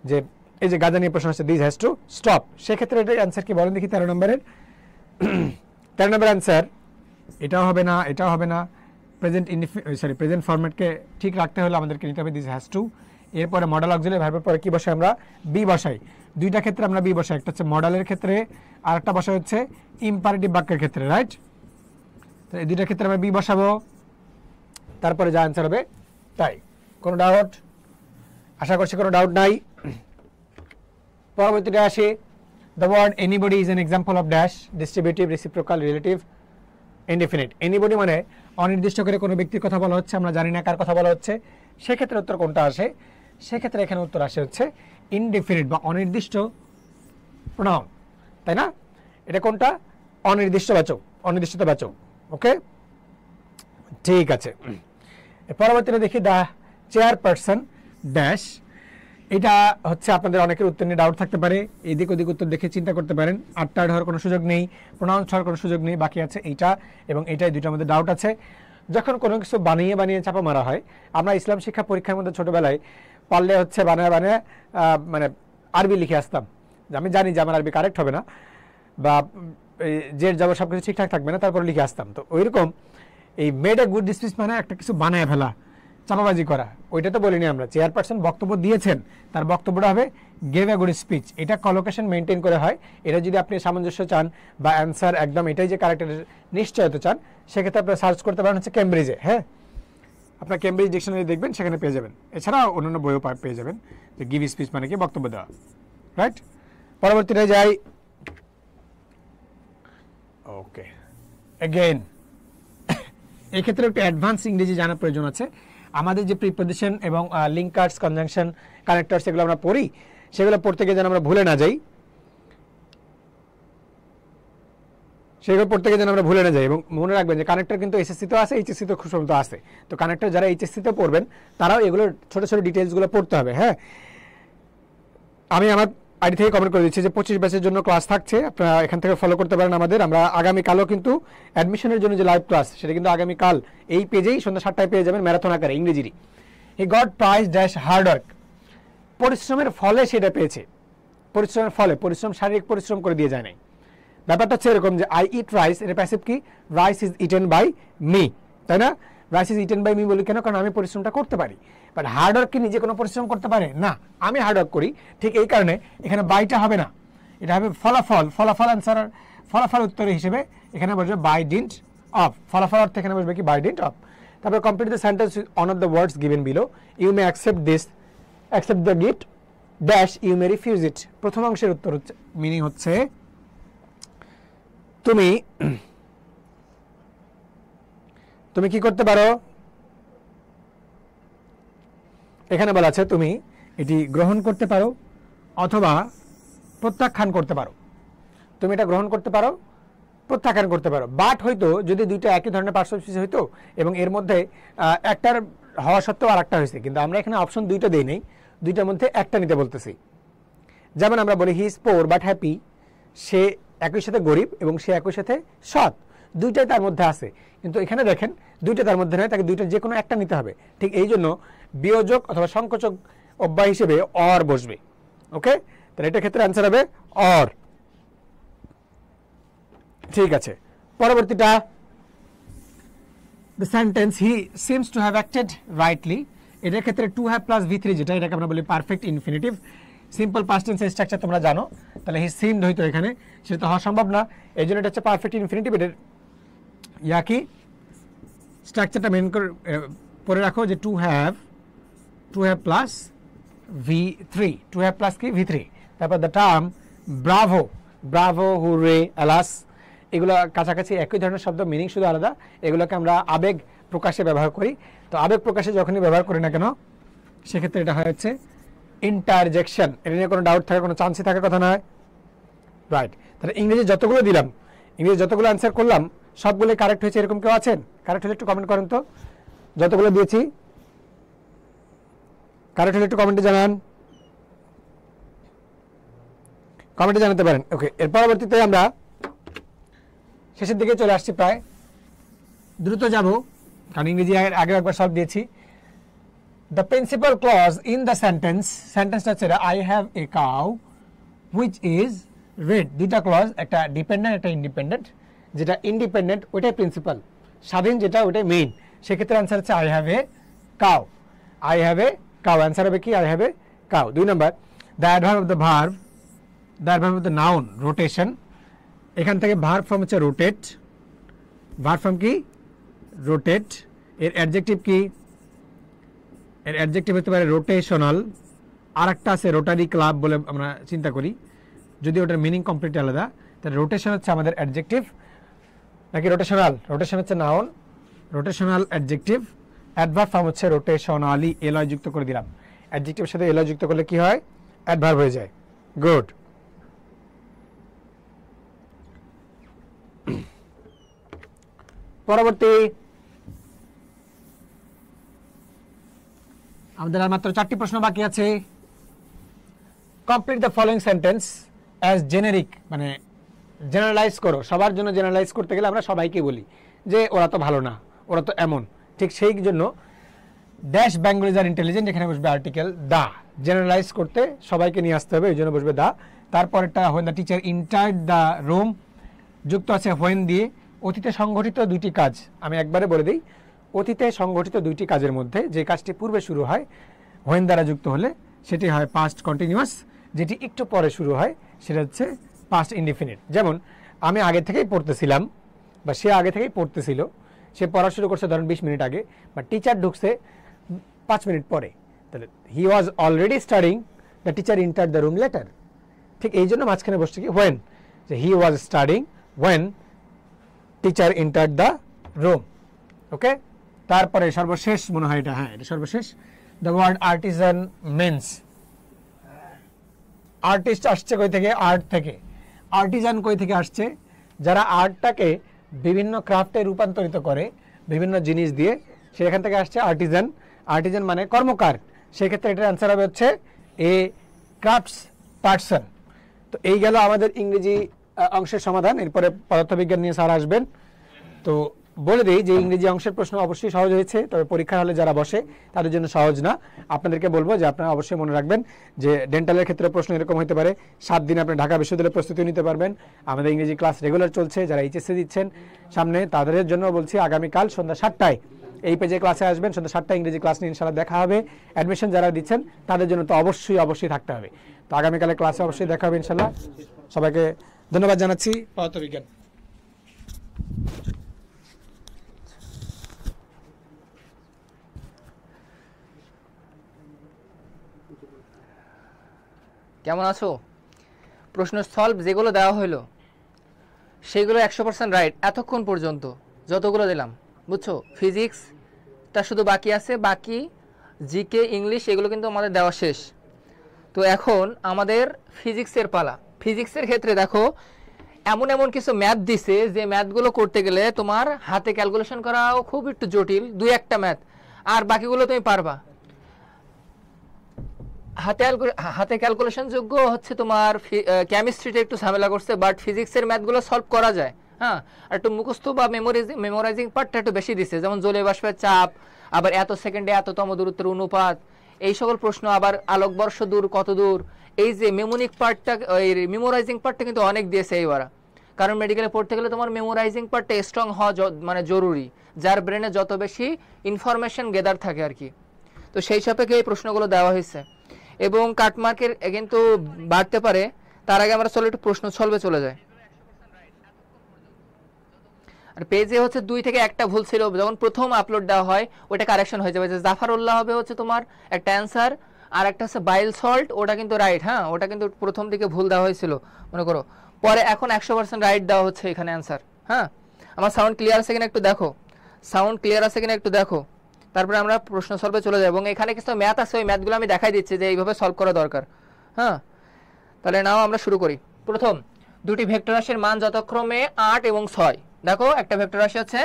যে এই যে গাজা নিয়ে প্রশ্ন আছে, দিস হ্যাজ টু স্টপ, সেক্ষেত্রে এটার অ্যান্সার কি বলেন দেখি? 13 নম্বরের 13 নম্বর অ্যান্সার এটাও হবে না, এটাও হবে না। প্রেজেন্ট ফরম্যাটকে ঠিক রাখতে হলে আমাদেরকে নিতে হবে দিস হ্যাজ টু। এরপরে মডেল অক্সিলারি ভার্বের পরে কি বসাই? আমরা বি বসাই। দুইটা ক্ষেত্রে আমরা বি বসাই, একটা হচ্ছে মডেলের ক্ষেত্রে আর একটা বসা হচ্ছে ইম্পারেটিভ বাক্যের ক্ষেত্রে, রাইট? তো এই দুইটা ক্ষেত্রে আমরা বি বসাবো, তারপরে যা অ্যান্সার হবে তাই। কোনো ডাউট? আশা করছি কোনো ডাউট নাই। পরবর্তীতে আসি। The word anybody is an example of dash, distributive, reciprocal, relative, indefinite. Anybody মানে অনির্দিষ্ট করে কোনো ব্যক্তির কথা বলা হচ্ছে, আমরা জানি না কার কথা বলা হচ্ছে, সেক্ষেত্রে উত্তর কোনটা আসে? সেক্ষেত্রে এখানে উত্তর আসে হচ্ছে ইনডিফিনিট বা অনির্দিষ্ট প্রোনাউন, তাই না? এটা কোনটা? অনির্দিষ্টবাচক, অনির্দিষ্টতাবাচক। ওকে, ঠিক আছে। পরবর্তীতে দেখি দ্য চেয়ারপারসন ড্যাশ। এটা হচ্ছে আপনাদের অনেকের উত্তর নিয়ে ডাউট থাকতে পারে, এদিক ওদিক উত্তর দেখে চিন্তা করতে পারেন। আটটা হওয়ার কোনো সুযোগ নেই, প্রোনাউন্স হওয়ার কোনো সুযোগ নেই, বাকি আছে এইটা এবং এইটাই, দুইটার মধ্যে ডাউট আছে। যখন কোনো কিছু বানিয়ে চাপা মারা হয়, আমরা ইসলাম শিক্ষা পরীক্ষার মধ্যে ছোটবেলায় পারলে হচ্ছে বানায় মানে আরবি লিখে আসতাম। আমি জানি যে আমার আরবি কারেক্ট হবে না বা যে যাবো সব কিছু ঠিকঠাক থাকবে না, তারপরে লিখে আসতাম। তো ওইরকম এই মেড এ গুড স্পিচ মানে একটা কিছু বানায় ফেলা, চাপাবাজি করা, ওইটা তো বলিনি আমরা। চেয়ারপারসন বক্তব্য দিয়েছেন, তার বক্তব্যটা হবে গেভ এ গুড স্পিচ। এটা কলোকেশন মেনটেন করে হয়। এটা যদি আপনি সামঞ্জস্য চান বা অ্যান্সার একদম এটাই যে কারেক্টের নিশ্চয়তা চান, সেক্ষেত্রে আপনি সার্চ করতে পারেন হচ্ছে কেমব্রিজে। হ্যাঁ, আপনার কেমব্রিজ ডিকশনারি দেখবেন, সেখানে পেয়ে যাবেন। এছাড়াও অন্যান্য বইও পেয়ে যাবেন যে গিভ স্পিচ মানে কি বক্তব্য দেওয়া, রাইট? পরবর্তীতে যাই। ওকে, এগেইন এই ক্ষেত্রে একটু অ্যাডভান্স ইংরেজি জানার প্রয়োজন আছে। আমাদের যে প্রিপোজিশন এবং লিঙ্কার্স, কনজাংশন, কানেক্টরস এগুলো আমরা পড়ি, সেগুলো পড়তে গিয়ে যেন আমরা ভুলে না যাই, এবং মনে রাখবেন যে কানেক্টর কিন্তু এসএসসিতেও আছে, এইচএসসিতেও খুব সম্ভবত আছে। তো কানেক্টর যারা এইচএসসিতে পড়বেন তারাও এগুলোর ছোট ছোট ডিটেলসগুলো পড়তে হবে। হ্যাঁ, আমি আমার আইডি থেকে কমেন্ট করে দিচ্ছি যে 25 ব্যাচের জন্য ক্লাস থাকছে, আপনারা এখান থেকে ফলো করতে পারেন আমাদের। আমরা আগামীকালও কিন্তু অ্যাডমিশনের জন্য যে লাইভ ক্লাস সেটা কিন্তু আগামীকাল এই পেজেই সন্ধ্যা 7টায় পেয়ে যাবেন, ম্যারাথন আকারে ইংরেজিরই। He got prize dash hard work, পরিশ্রমের ফলে সেটা পেয়েছে, পরিশ্রমের ফলে, পরিশ্রম শারীরিক পরিশ্রম করে দিয়ে যায় নাই। ব্যাপারটা হচ্ছে এরকম যে আই ইট রাইস, এটা প্যাসিভ কি, rice is eaten by me, তাই না? Rice is eaten by me বলি কেন? কারণ আমি পরিশ্রমটা করতে পারি। বাট হার্ড ওয়ার্ক কি নিজে কোনো পরিশ্রম করতে পারে না? আমি হার্ড ওয়ার্ক করি, ঠিক এই কারণে এখানে বাইটা হবে না, এটা হবে ফলাফল। ফলাফল অ্যান্সার, ফলাফল উত্তর হিসেবে এখানে বসবে বাই ডিন্ট অফ, ফলাফল অর্থে এখানে বসবে কি বাই ডিন্ট অফ। তারপর complete the sentence on of the words given below, you may accept this, accept the gift dash you may refuse it. প্রথম অংশের উত্তর হচ্ছে, মিনিং হচ্ছে তুমি তুমি কি করতে পারো, এখানে বলা আছে তুমি এটি গ্রহণ করতে পারো অথবা প্রত্যাখ্যান করতে পারো। তুমি এটা গ্রহণ করতে পারো, প্রত্যাখ্যান করতে পারো। বাট হয়তো যদি দুইটা একই ধরনের পার্শ্ববর্তী হইতো এবং এর মধ্যে একটার হওয়া সত্ত্বেও আর একটা হয়েছে, কিন্তু আমরা এখানে অপশন দুইটা দেই নেই, দুইটার মধ্যে একটা নিতে বলতেছি। যেমন আমরা বলি he is poor but happy, সে একই সাথে গরিব এবং সে একই সাথে সৎ, দুইটাই তার মধ্যে আছে। কিন্তু এখানে দেখেন দুইটা তার মধ্যে নয়, তাকে দুইটা যে কোনো একটা নিতে হবে। ঠিক এই জন্য বিয়োজক অথবা সংকোচক অব্যয় হিসেবে অর বসবে। ওকে, তাহলে এটার ক্ষেত্রে অ্যান্সার হবে অর। ঠিক আছে, পরবর্তীটা, the sentence he seems to have acted rightly, এটার ক্ষেত্রে to have plus V three, যেটা এটাকে আমরা বলি পারফেক্ট ইনফিনিটিভ। সিম্পল পাস্ট টেন্সের স্ট্রাকচার তোমরা জানো, তাহলে হি সিমড হইতো এখানে, সেটা তো হওয়া সম্ভব না, এই জন্য এটা হচ্ছে পারফেক্ট ইনফিনিটিভ। এটার কি স্ট্রাকচারটা মেন করে পরে রাখো যে to have plus V three, to have plus কি ভি থ্রি। তারপর the term bravo, bravo, hurray, alas, এগুলো কাছাকাছি একই ধরনের শব্দ, মিনিং শুধু আলাদা। এগুলোকে আমরা আবেগ প্রকাশে ব্যবহার করি। তো আবেগ প্রকাশে যখনই ব্যবহার করি না কেন সেক্ষেত্রে এটা হচ্ছে ইন্টারজেকশন। এটা নিয়ে কোনো ডাউট থাকার কোনো চান্সই থাকার কথা নয়, রাইট? তাহলে ইংরেজি যতগুলো দিলাম, ইংরেজি যতগুলো অ্যান্সার করলাম সবগুলো কারেক্ট হয়েছে, এরকম কেউ আছেন? কারেক্ট হলে একটু কমেন্ট করেন তো, যতগুলো দিয়েছি কারেক্ট হলে একটু কমেন্টে জানান, কমেন্টে জানাতে পারেন। ওকে, এর পরবর্তীতে আমরা শেষের দিকে চলে আসছি, প্রায় দ্রুত যাব কারণ ইংরেজি আগে একবার সব দিয়েছি। The principal clause in the সেন্টেন্সটা হচ্ছে I have a cow which is red. দুইটা ক্লজ, একটা ডিপেন্ডেন্ট একটা ইন্ডিপেন্ডেন্ট। যেটা ইন্ডিপেন্ডেন্ট ওইটাই প্রিন্সিপাল, স্বাধীন যেটা ওইটাই মেইন। সেক্ষেত্রে অ্যান্সার হচ্ছে I have a cow, I have a cow, answer হবে কি আই হ্যাভ এ কাউ। 2 নম্বর, the adverb of the verb, the adverb of the noun rotation. এখান থেকে ভার্ব ফর্ম হচ্ছে রোটেট, ভার্ব ফর্ম কি rotate. এর adjective কি, এর অ্যাডজেক্টিভ হতে পারে রোটেশনাল। আর একটা আছে রোটারি ক্লাব বলে আমরা চিন্তা করি, যদি ওটার মিনিং কমপ্লিট আলাদা। তাহলে রোটেশন হচ্ছে আমাদের অ্যাডজেক্টিভ নাকি রোটেশনাল? রোটেশন হচ্ছে noun, rotational adjective. Adverb form হচ্ছে রোটেশনালি, এলয় যুক্ত করে দিলাম। অ্যাডজেক্টিভের সাথে এলয় যুক্ত করলে কি হয়? অ্যাডভার্ব হয়ে যায়। গুড। পরবর্তী, আমাদের আর মাত্র 4টি প্রশ্ন বাকি আছে। Complete the following sentence as generic, মানে জেনারেলাইজ করো। সবার জন্য জেনারেলাইজ করতে গেলে আমরা সবাইকে বলি যে ওরা তো ভালো না, ওরা তো এমন। ঠিক সেই জন্য ড্যাশ বেঙ্গলিজ আর ইন্টেলিজেন্ট, এখানে বসবে আর্টিকেল দা। জেনারেলাইজ করতে সবাইকে নিয়ে আসতে হবে, এই জন্য বসবে দা। তারপরেরটা when the teacher entered the room, যুক্ত আছে হোয়েন দিয়ে। অতীতে সংঘটিত দুইটি কাজ, আমি একবারে বলে দিই, অতীতে সংঘটিত দুইটি কাজের মধ্যে যে কাজটি পূর্বে শুরু হয় হোয়েন দ্বারা যুক্ত হলে সেটি হয় পাস্ট কন্টিনিউয়াস, যেটি একটু পরে শুরু হয় সেটা হচ্ছে পাস্ট ইনডিফিনিট। যেমন আমি আগে থেকেই পড়তেছিলাম বা সে আগে থেকেই পড়তেছিল, সে পড়া শুরু করছে ধরেন 20 মিনিট আগে, বা টিচার ঢুকছে 5 মিনিট পরে, তাহলে he was already studying, the teacher entered the room later. ঠিক এই জন্য মাঝখানে বসছে কি হোয়েন, যে he was studying when teacher entered the room. Okay, তারপরে সর্বশেষ মনে হয় এটা, হ্যাঁ এটা সর্বশেষ, the word artisan means. Artist আসছে কই থেকে? আর্ট থেকে। আর্টিজান কই থেকে আসছে? যারা আর্টটাকে বিভিন্ন ক্রাফটে রূপান্তরিত করে বিভিন্ন জিনিস দিয়ে, সেখান থেকে আসছে আর্টিজান। আর্টিজান মানে কর্মকার। সেক্ষেত্রে এটার অ্যান্সার হবে হচ্ছে এ ক্রাফটস পার্সন। তো এই গেল আমাদের ইংরেজি অংশের সমাধান। এরপরে পদার্থবিজ্ঞান নিয়ে স্যার আসবেন। তো বলে দিই যে ইংরেজি অংশের প্রশ্ন অবশ্যই সহজ হয়েছে, তবে পরীক্ষার হলে যারা বসে তাদের জন্য সহজ না। আপনাদেরকে বলবো যে আপনারা অবশ্যই মনে রাখবেন যে ডেন্টালের ক্ষেত্রে প্রশ্ন এরকম হতে পারে। 7 দিন আপনি ঢাকা বিশ্ববিদ্যালয়ের প্রস্তুতি নিতে পারবেন। আমাদের ইংরেজি ক্লাস রেগুলার চলছে, যারা এইচএসসি দিচ্ছেন সামনে তাদের জন্য বলছি আগামীকাল সন্ধ্যা 7টায় এই পেজে ক্লাসে আসবেন। সন্ধ্যা 7টায় ইংরেজি ক্লাস নিয়ে ইনশাআল্লাহ দেখা হবে। অ্যাডমিশন যারা দিচ্ছেন তাদের জন্য তো অবশ্যই থাকতে হবে। তো আগামীকালের ক্লাসে অবশ্যই দেখা হবে ইনশাআল্লাহ। সবাইকে ধন্যবাদ জানাচ্ছি। পদার্থবিজ্ঞান কেমন আছো? প্রশ্ন সলভ যেগুলো দেওয়া হলো সেগুলো 100% রাইট এতক্ষণ পর্যন্ত যতগুলো দিলাম, বুঝছো? ফিজিক্সটা শুধু বাকি আছে, বাকি জিকে ইংলিশ এগুলো কিন্তু আমাদের দেওয়া শেষ। তো এখন আমাদের ফিজিক্সের পালা। ফিজিক্সের ক্ষেত্রে দেখো এমন কিছু ম্যাথ দিছে যে ম্যাথগুলো করতে গেলে তোমার হাতে ক্যালকুলেশন করাও খুব একটু জটিল, 2-1টা ম্যাথ, আর বাকিগুলো তুমি পারবা। হাতে ক্যালকুলেশন যোগ্য হচ্ছে তোমার কেমিস্ট্রিতে একটু ঝামেলা করছে, বাট ফিজিক্সের ম্যাথগুলো সলভ করা যায়। হ্যাঁ, আর একটু মুখস্থ বা মেমোরাইজিং পার্টটা একটু বেশি দিছে, যেমন জলীয় বাষ্পের চাপ, আবার এত সেকেন্ডে এততম দূরত্বের অনুপাত, এই সকল প্রশ্ন, আবার আলোকবর্ষ দূর কত দূর। এই যে মেমোরাইজিং পার্টটা কিন্তু অনেক দিয়েছে এইবার, কারণ মেডিকেলে পড়তে গেলে তোমার মেমোরাইজিং পার্টটা স্ট্রং হওয়া মানে জরুরি, যার ব্রেনে যত বেশি ইনফরমেশন গেদার থাকে আর কি। তো সেই সাপেক্ষে এই প্রশ্নগুলো দেওয়া হয়েছে এবং কাটমার্কের কিন্তু বাড়তে পারে। তার আগে আমরা চলো একটু প্রশ্ন সলভে চলে যাই। আর পেজে হচ্ছে 2 থেকে 1টা ভুল ছিল, যখন প্রথম আপলোড দেওয়া হয় ওটা কারেকশন হয়ে যাবে। যে জাফারউল্লাহ হবে হচ্ছে তোমার একটা অ্যান্সার, আর একটা হচ্ছে বাইল সল্ট, ওটা কিন্তু রাইট। হ্যাঁ, ওটা কিন্তু প্রথম দিকে ভুল দেওয়া হয়েছিল মনে করো, পরে এখন 100% রাইট দেওয়া হচ্ছে এখানে অ্যান্সার। হ্যাঁ, আমার সাউন্ড ক্লিয়ার আছে কিনা একটু দেখো, সাউন্ড ক্লিয়ার আছে কিনা একটু দেখো, তারপরে আমরা প্রশ্ন সলভে চলে যাব। এবং এখানে কিছু ম্যাথ আছে, ওই ম্যাথগুলো আমি দেখাই দিচ্ছি যে এইভাবে সলভ করা দরকার। হ্যাঁ, তাহলে নাও আমরা শুরু করি। প্রথম, দুটি ভেক্টর রাশির মান যথাক্রমে 8 এবং 6। দেখো একটা ভেক্টর রাশি আছে,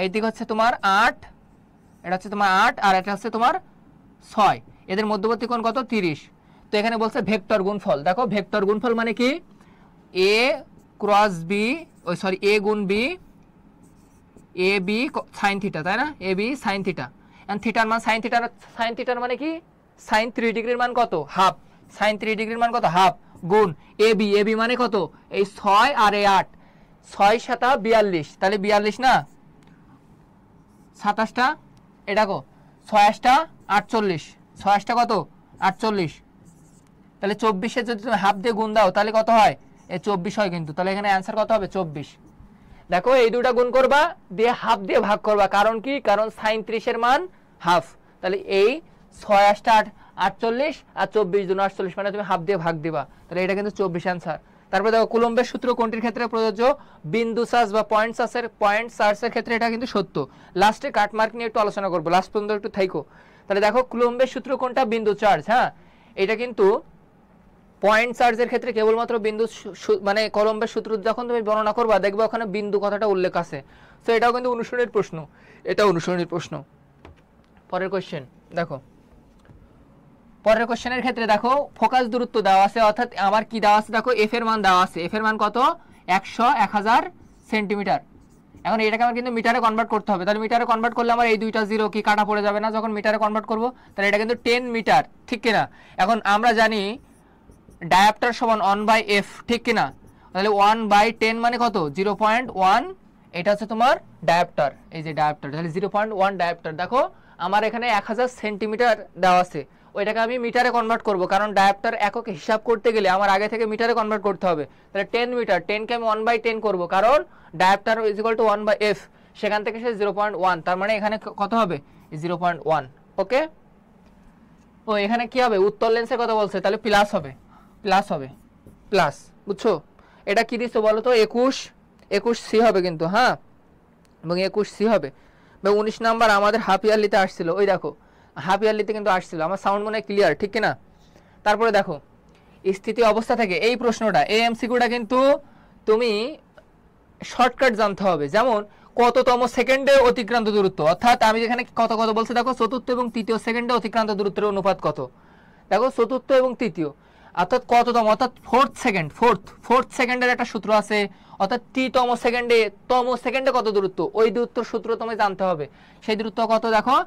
এই দিক হচ্ছে তোমার 8, এটা হচ্ছে তোমার 8, আর এটা হচ্ছে তোমার 6, এদের মধ্যবর্তী কোণ কত? 30। তো এখানে বলছে ভেক্টর গুণফল। দেখো ভেক্টর গুণফল মানে কি? এ ক্রস বি, এ গুণ B, A B sine theta, তাই না? A B sine theta, and থিটার মান সাইন থিটার মানে কি? সাইন 3 ডিগ্রির মান কত? হাফ। সাইন 3 ডিগ্রির মান কত? হাফ, গুণ এ বি মানে কত? এই 6 আর এই 8, 6 7 42, তাহলে 42 না 27টা, এটা কো 6 48, 6 কত? 48। তাহলে 24-এর যদি তুমি হাফ দিয়ে গুণ দাও তাহলে কত হয়? এই 24 হয় কিন্তু। তাহলে এখানে অ্যান্সার কত হবে? 24। দেখো এই দুটা গুণ করবা, দিয়ে হাফ দিয়ে ভাগ করবা, কারণ কি? কারণ সাইন 30-এর মান হাফ। তাহলে এই 6 8 48 আর 24 2 48, মানে তুমি হাফ দিয়ে ভাগ দিবা, তাহলে এটা কিন্তু 24 অ্যান্সার। তারপরে দেখো কুলম্বের সূত্র কোনটির ক্ষেত্রে প্রযোজ্য? বিন্দু চার্জ বা পয়েন্ট চার্জের ক্ষেত্রে এটা কিন্তু সত্য। লাস্টে কাটমার্ক নিয়ে একটু আলোচনা করবো, লাস্ট পর্যন্ত একটু থাইকো। তাহলে দেখো কুলম্বের সূত্র কোনটা? বিন্দু চার্জ। হ্যাঁ, এটা কিন্তু পয়েন্ট চার্জের ক্ষেত্রে কেবলমাত্র বিন্দু, মানে কুলম্বের সূত্র যখন তুমি বর্ণনা করবা দেখবে ওখানে বিন্দু কথাটা উল্লেখ আছে। তো এটাও কিন্তু অনুসরণের প্রশ্ন, এটা অনুসরণের প্রশ্ন। পরের কোশ্চেন দেখো, পরের কোশ্চেনের ক্ষেত্রে দেখো ফোকাস দূরত্ব দেওয়া আছে, অর্থাৎ আমার কি দেওয়া আছে? দেখো এফ এর মান দেওয়া আছে, এফ এর মান কত? 1000 সেন্টিমিটার। এখন এটাকে আমার কিন্তু মিটারে কনভার্ট করতে হবে, তাহলে মিটারে কনভার্ট করলে আমার এই দুইটা জিরো কি কাটা পড়ে যাবে না যখন মিটারে কনভার্ট করব? তাহলে এটা কিন্তু 10 মিটার, ঠিক কিনা? এখন আমরা জানি ডায়াপ্টার সমান 1/f, ঠিক কিনা? তাহলে 1/10 মানে কত? 0.1, এটা হচ্ছে তোমার ডায়াপ্টার, এই যে ডায়াপ্টার, তাহলে 0.1 ডায়াপ্টার। দেখো আমার এখানে 1000 সেন্টিমিটার দেওয়া আছে, ওইটাকে আমি মিটারে কনভার্ট করব, কারণ ডায়াপ্টার একক হিসাব করতে গেলে আমার আগে থেকে মিটারে কনভার্ট করতে হবে। তাহলে 10 মিটার, 10কে আমি 1/10 করব, কারণ dioptre is equal two 1/f, সেখান থেকে সে 0.1, তার মানে এখানে কত হবে? 0.1। ওকে, ও এখানে কি হবে? উত্তর লেন্সে কত বলছে? তাহলে প্লাস হবে, প্লাস, বুঝছো? এটা কি দিচ্ছে বলো তো? 21 সি হবে কিন্তু। হ্যাঁ, এবং 21 সি হবে। 19 নাম্বার আমাদের হাফ ইয়ারলিতে আসছিল, ওই দেখো হাফ ইয়ারলিতে কিন্তু আসছিল। আমার সাউন্ড মনে হয় ক্লিয়ার, ঠিক কিনা? তারপরে দেখো স্থিতি অবস্থা থেকে এই প্রশ্নটা, এই এমসিকিউটা কিন্তু তুমি শর্টকাট জানতে হবে। যেমন কততম সেকেন্ডে অতিক্রান্ত দূরত্ব, অর্থাৎ আমি যেখানে কত বলছে দেখো, চতুর্থ এবং তৃতীয় সেকেন্ডে অতিক্রান্ত দূরত্বের অনুপাত কত। দেখো চতুর্থ এবং তৃতীয়, অর্থাৎ কততম, অর্থাৎ ফোর্থ সেকেন্ডের একটা সূত্র আছে, অর্থাৎ তম সেকেন্ডে কত দূরত্ব, ওই দূরত্বের সূত্র তোমায় জানতে হবে। সেই দূরত্ব কত দেখো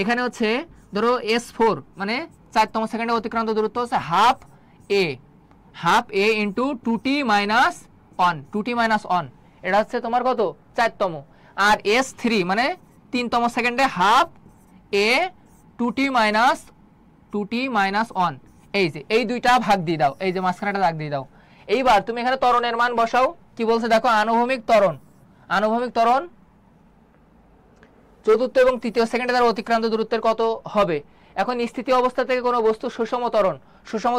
এখানে হচ্ছে, ধরো S4 মানে 4তম সেকেন্ডে অতিক্রান্ত দূরত্ব হচ্ছে হাফ এ ইন্টু 2t মাইনাস 1, এটা হচ্ছে তোমার কত 4তম। আর S3 মানে 3তম সেকেন্ডে হাফ এ 2t মাইনাস 1, এই যে এই দুইটা ভাগ দিয়ে দাও, এই যে মাঝখানেটা দাগ দিয়ে দাও। এইবার তুমি এখানে ত্বরণের মান বসাও। কি বলছে দেখো, আনুভূমিক ত্বরণ চতুর্থ এবং তৃতীয় সেকেন্ডে তার অতিক্রান্ত দূরত্বের কত হবে। এখন স্থিতি অবস্থা থেকে কোনো বস্তু সুষম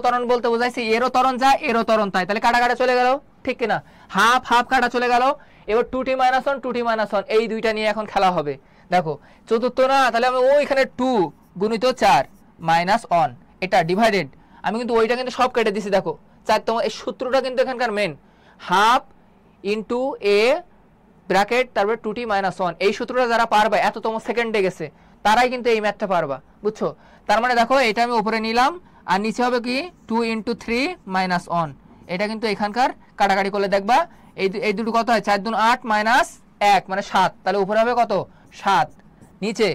ত্বরণ বলতে বোঝাইছে এরও ত্বরণ যা এরও ত্বরণ তাই, তাহলে কাটা চলে গেল, ঠিক কিনা, হাফ কাটা চলে গেল। এবার 2t মাইনাস 1 এই দুইটা নিয়ে এখন খেলা হবে। দেখো চতুর্থ না, তাহলে আমি ওইখানে 2 গুণিত 4 মাইনাস 1, এটা ডিভাইডেড, আমি কিন্তু ওইটা কিন্তু সব কেটে দিছি। দেখো 4তম, এই সূত্রটা কিন্তু এখানকার মেন, হাফ ইন্টু এ ব্র্যাকেট তারপর 2t মাইনাস 1, এই সূত্রটা যারা পারবা এততম সেকেন্ডে গেছে তারাই কিন্তু এই ম্যাথটা পারবা, বুঝছো। তার মানে দেখো এটা আমি উপরে নিলাম আর নিচে হবে কি 2 ইন্টু 3 মাইনাস 1, এটা কিন্তু এখানকার কাটাকাটি করলে দেখবা এই দুটো কত হয়, 4 2 8 মাইনাস 1 মানে 7, তাহলে উপরে হবে কত 7, নিচে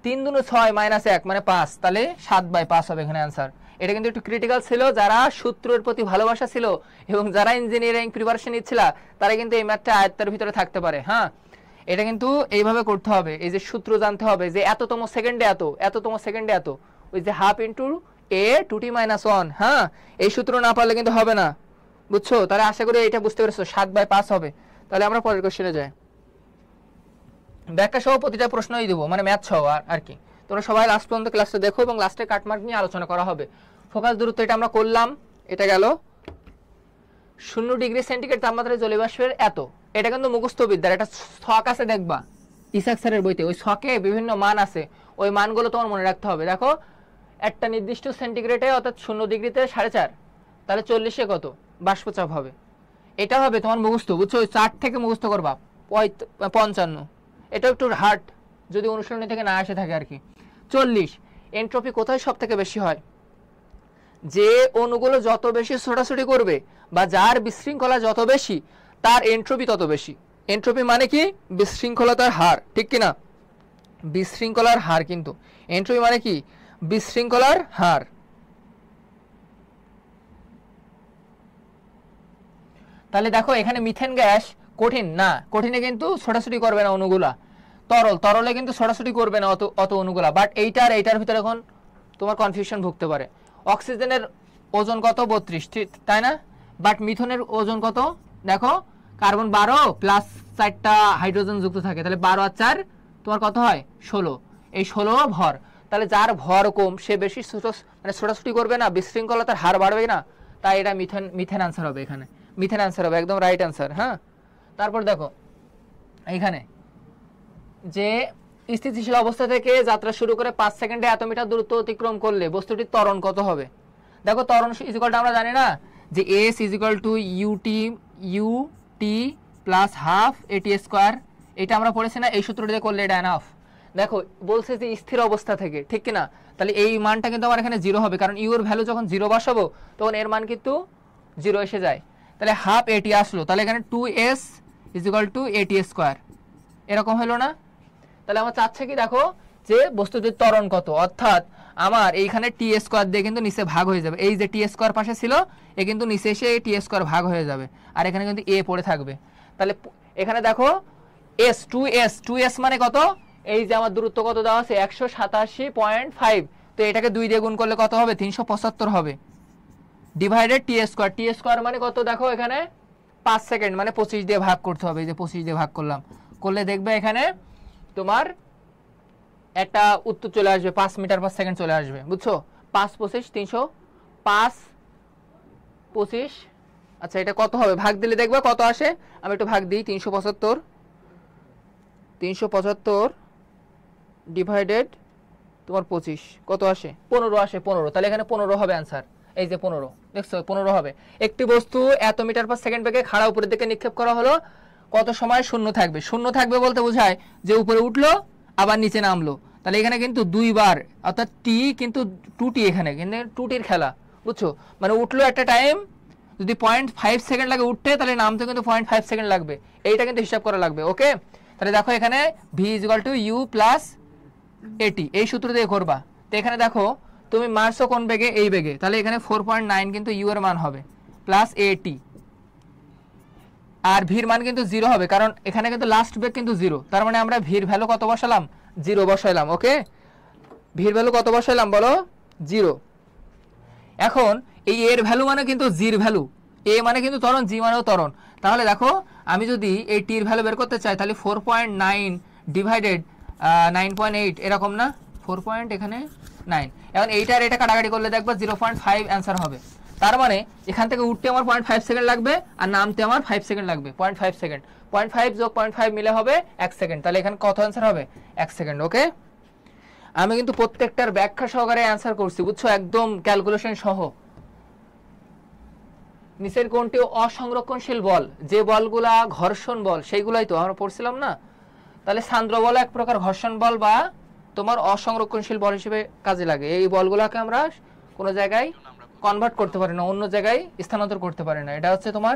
3 2 6 মাইনাস 1 মানে 5, তাহলে 7/5 হবে এখানে অ্যান্সার। এটা কিন্তু একটু ক্রিটিক্যাল ছিল, যারা সূত্রের প্রতি ভালোবাসা ছিল এবং যারা ইঞ্জিনিয়ারিং প্রিপারেশন নিচ্ছিল তারা কিন্তু এই ম্যাথটা আয়ত্তের ভিতরে থাকতে পারে। হ্যাঁ, এটা কিন্তু এইভাবে করতে হবে, এই যে সূত্র জানতে হবে যে এততম সেকেন্ডে এত, ওই যে হাফ ইন্টু এ 2t মাইনাস 1, হ্যাঁ, এই সূত্র না পারলে কিন্তু হবে না, বুঝছো। তাহলে আশা করি এটা বুঝতে পেরেছো, 7/5 হবে। তাহলে আমরা পরের কোশ্চেনে যাই। ব্যাখ্যা সহ প্রতিটা প্রশ্নই দেবো, মানে ম্যাথ সহ আর কি। তোমরা সবাই লাস্ট পর্যন্ত ক্লাসটা দেখো এবং লাস্টে কাটমার্ক নিয়ে আলোচনা করা হবে। ফোকাস দূরত্ব এটা আমরা করলাম, এটা গেল 0 ডিগ্রি সেন্টিগ্রেড তাপমাত্রায় জলীয়বাষ্পের এত, এটা কিন্তু মুখস্থ বিদ্যার একটা ছক আছে দেখবা ইসাক স্যারের বইতে, ওই ছকে বিভিন্ন মান আছে, ওই মানগুলো তোমার মনে রাখতে হবে। দেখো একটা নির্দিষ্ট সেন্টিগ্রেডে অর্থাৎ 0 ডিগ্রিতে 4.5, তাহলে 40-এ কত বাষ্পচাপ হবে, এটা হবে তোমার মুখস্থ, বুঝছো। ওই 4 থেকে মুখস্থ করবা 55, এটা একটু হার্ড যদি অনুশীলনী থেকে না আসে থাকে আর কি। 40 এন্ট্রপি কোথায় সব থেকে বেশি হয়, যে অণুগুলো যত বেশি ছোটাছুটি করবে বা যার বিশৃঙ্খলা যত বেশি তার এন্ট্রপি তত বেশি। এন্ট্রপি মানে কি, বিশৃঙ্খলতার হার, ঠিক কিনা, বিশৃঙ্খলার হার, কিন্তু এন্ট্রপি মানে কি বিশৃঙ্খলার হার। তাহলে দেখো এখানে মিথেন গ্যাস কঠিন না, কঠিনে কিন্তু ছোটাছুটি করবে না অণুগুলা, তরলে কিন্তু ছোটাছুটি করবে না অত অণুগুলা, বাট এইটার ভিতরে এখন তোমার কনফিউশন ভুগতে পারে। অক্সিজেনের ওজন কত 32, ঠিক তাই না, বাট মিথনের ওজন কত দেখো, কার্বন 12 প্লাস 4টা হাইড্রোজেন যুক্ত থাকে, তাহলে 12 আর 4 তোমার কত হয় 16, এই 16 ভর, তাহলে যার ভর কম সে বেশি মানে ছোটাছুটি করবে না, বিশৃঙ্খলতার হার বাড়বে না, তাই এটা মিথেন আনসার হবে, এখানে মিথেন আনসার হবে, একদম রাইট আনসার। হ্যাঁ, তারপর দেখো এইখানে যে স্থিতিশীল অবস্থা থেকে যাত্রা শুরু করে 5 সেকেন্ডে এত মিটার দূরত্ব অতিক্রম করলে বস্তুটির ত্বরণ কত হবে। দেখো ত্বরণ ইকুয়ালটা আমরা জানি না যে S equal to UT plus half AT square, এটা আমরা পড়েছি না, এই সূত্রটি দিয়ে করলে এটা এনাফ। দেখো বলছে যে স্থির অবস্থা থেকে, ঠিক কিনা, তাহলে এই মানটা কিন্তু আমার এখানে 0 হবে, কারণ ইউর ভ্যালু যখন 0 বসাবো তখন এর মান কিন্তু 0 এসে যায়, তাহলে হাফ AT আসলো, তাহলে এখানে 2S equal to AT square, এরকম হলো না। তাহলে আমার চাচ্ছে কি দেখো যে বস্তুটির ত্বরণ কত, অর্থাৎ আমার এইখানে টি স্কোয়ার দিয়ে কিন্তু নিচে ভাগ হয়ে যাবে, এই যে টি স্কোয়ার পাশে ছিল এ কিন্তু নিচে এসে টি স্কোয়ার ভাগ হয়ে যাবে, আর এখানে কিন্তু এ পড়ে থাকবে। তাহলে এখানে দেখো টু এস মানে কত, এই যে আমার দূরত্ব কত দেওয়া আছে 187.5, তো এটাকে 2 দিয়ে গুণ করলে কত হবে 375 হবে, ডিভাইডেড টি স্কোয়ার মানে কত দেখো এখানে 5 সেকেন্ড মানে 25 দিয়ে ভাগ করতে হবে, এই যে 25 দিয়ে ভাগ করলে দেখবে এখানে তোমার একটা উত্তর চলে আসবে 5 মিটার পার সেকেন্ড চলে আসবে, বুঝছো। 5 25 305 25, আচ্ছা এটা কত হবে ভাগ দিলে দেখবে কত আসে, আমি একটু ভাগ দিই, 375 ডিভাইডেড তোমার 25 কত আসে 15 আসে, 15, তাহলে এখানে 15 হবে অ্যান্সার, এই যে 15 দেখছো 15 হবে। একটি বস্তু এত মিটার পার সেকেন্ড বেগে খাড়া উপরের দিকে নিক্ষেপ করা হলো, কত সময় শূন্য থাকবে বলতে বোঝায় যে উপরে উঠলো আবার নিচে নামলো, তাহলে এখানে কিন্তু 2 বার, অর্থাৎ টি কিন্তু 2t, এখানে কিন্তু 2tর খেলা, বুঝছো, মানে উঠলো একটা টাইম, যদি 0.5 সেকেন্ড লাগে উঠতে, তাহলে নামতে কিন্তু 0.5 সেকেন্ড লাগবে, এইটা কিন্তু হিসাব করা লাগবে। ওকে, তাহলে দেখো এখানে V is equal to U plus A T, এই সূত্র দিয়ে করবা। তো এখানে দেখো তুমি মারছো কোন বেগে, এই বেগে, তাহলে এখানে 4.9 কিন্তু ইউ এর মান হবে প্লাস এটি, আর ভির মান কিন্তু 0 হবে, কারণ এখানে কিন্তু লাস্ট বেগ কিন্তু 0, তার মানে আমরা ভির ভ্যালু কত বসালাম, 0 বসাইলাম। ওকে, ভির ভ্যালু কত বসাইলাম বলো, 0। এখন এই এর ভ্যালু মানে কিন্তু জির ভ্যালু, এ মানে কিন্তু ত্বরণ, জি মানেও ত্বরণ। তাহলে দেখো আমি যদি এই টির ভ্যালু বের করতে চাই, তাহলে 4.9 ডিভাইডেড 9.8 এরকম না, 4 এখানে 9, এখন এইটার এটা কাটাকাটি করলে দেখবো 0.5 অ্যান্সার হবে। তার মানে এখান থেকে উঠতে আমার 0.5 সেকেন্ড লাগবে, আর নামতে আমার 5 সেকেন্ড লাগবে, 0.5 সেকেন্ড, 0.5 যোগ 0.5 মিলে হবে 1 সেকেন্ড, তাহলে এখানে কত অ্যান্সার হবে, 1 সেকেন্ড। ওকে, আমি কিন্তু প্রত্যেকটার ব্যাখ্যা সহকারে অ্যান্সার করছি, বুঝছো, একদম ক্যালকুলেশন সহ। নিচের কোনটি অসংরক্ষণশীল বল, যে বলগুলা ঘর্ষণ বল সেইগুলাই তো আমরা পড়ছিলাম না। তাহলে সান্দ্র বল এক প্রকার ঘর্ষণ বল বা তোমার অসংরক্ষণশীল বল হিসেবে কাজে লাগে। এই বলগুলোকে আমরা কোনো জায়গায় কনভার্ট করতে পারি না, অন্য জায়গায় স্থানান্তর করতে পারি না। এটা হচ্ছে তোমার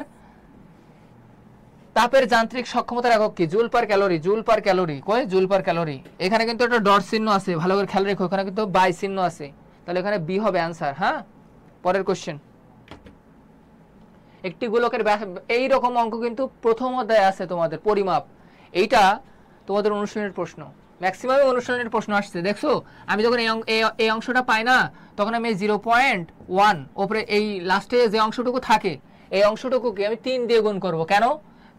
তাপের যান্ত্রিক সক্ষমতার একক কি, joule per calorie, joule per calorie, কই জুল পার ক্যালোরি। এখানে কিন্তু একটা ডট চিহ্ন আছে, ভালো করে খেয়াল রেখো, এখানে কিন্তু বাই চিহ্ন আছে, তাহলে এখানে বি হবে অ্যান্সার। হ্যাঁ, পরের কোশ্চেন, একটি গোলকের এই রকম অঙ্ক কিন্তু প্রথম অধ্যায়ে আছে তোমাদের পরিমাপ, এইটা তোমাদের অনুশীলনের প্রশ্ন, ম্যাক্সিমাম অনুশীলনের প্রশ্ন আসছে। দেখছো আমি যখন এই অংশটা পাই না, তখন আমি 0.1 ওপরে এই লাস্টে যে অংশটুকু থাকে, এই অংশটুকুকে আমি 3 দিয়ে গুণ করব। কেন?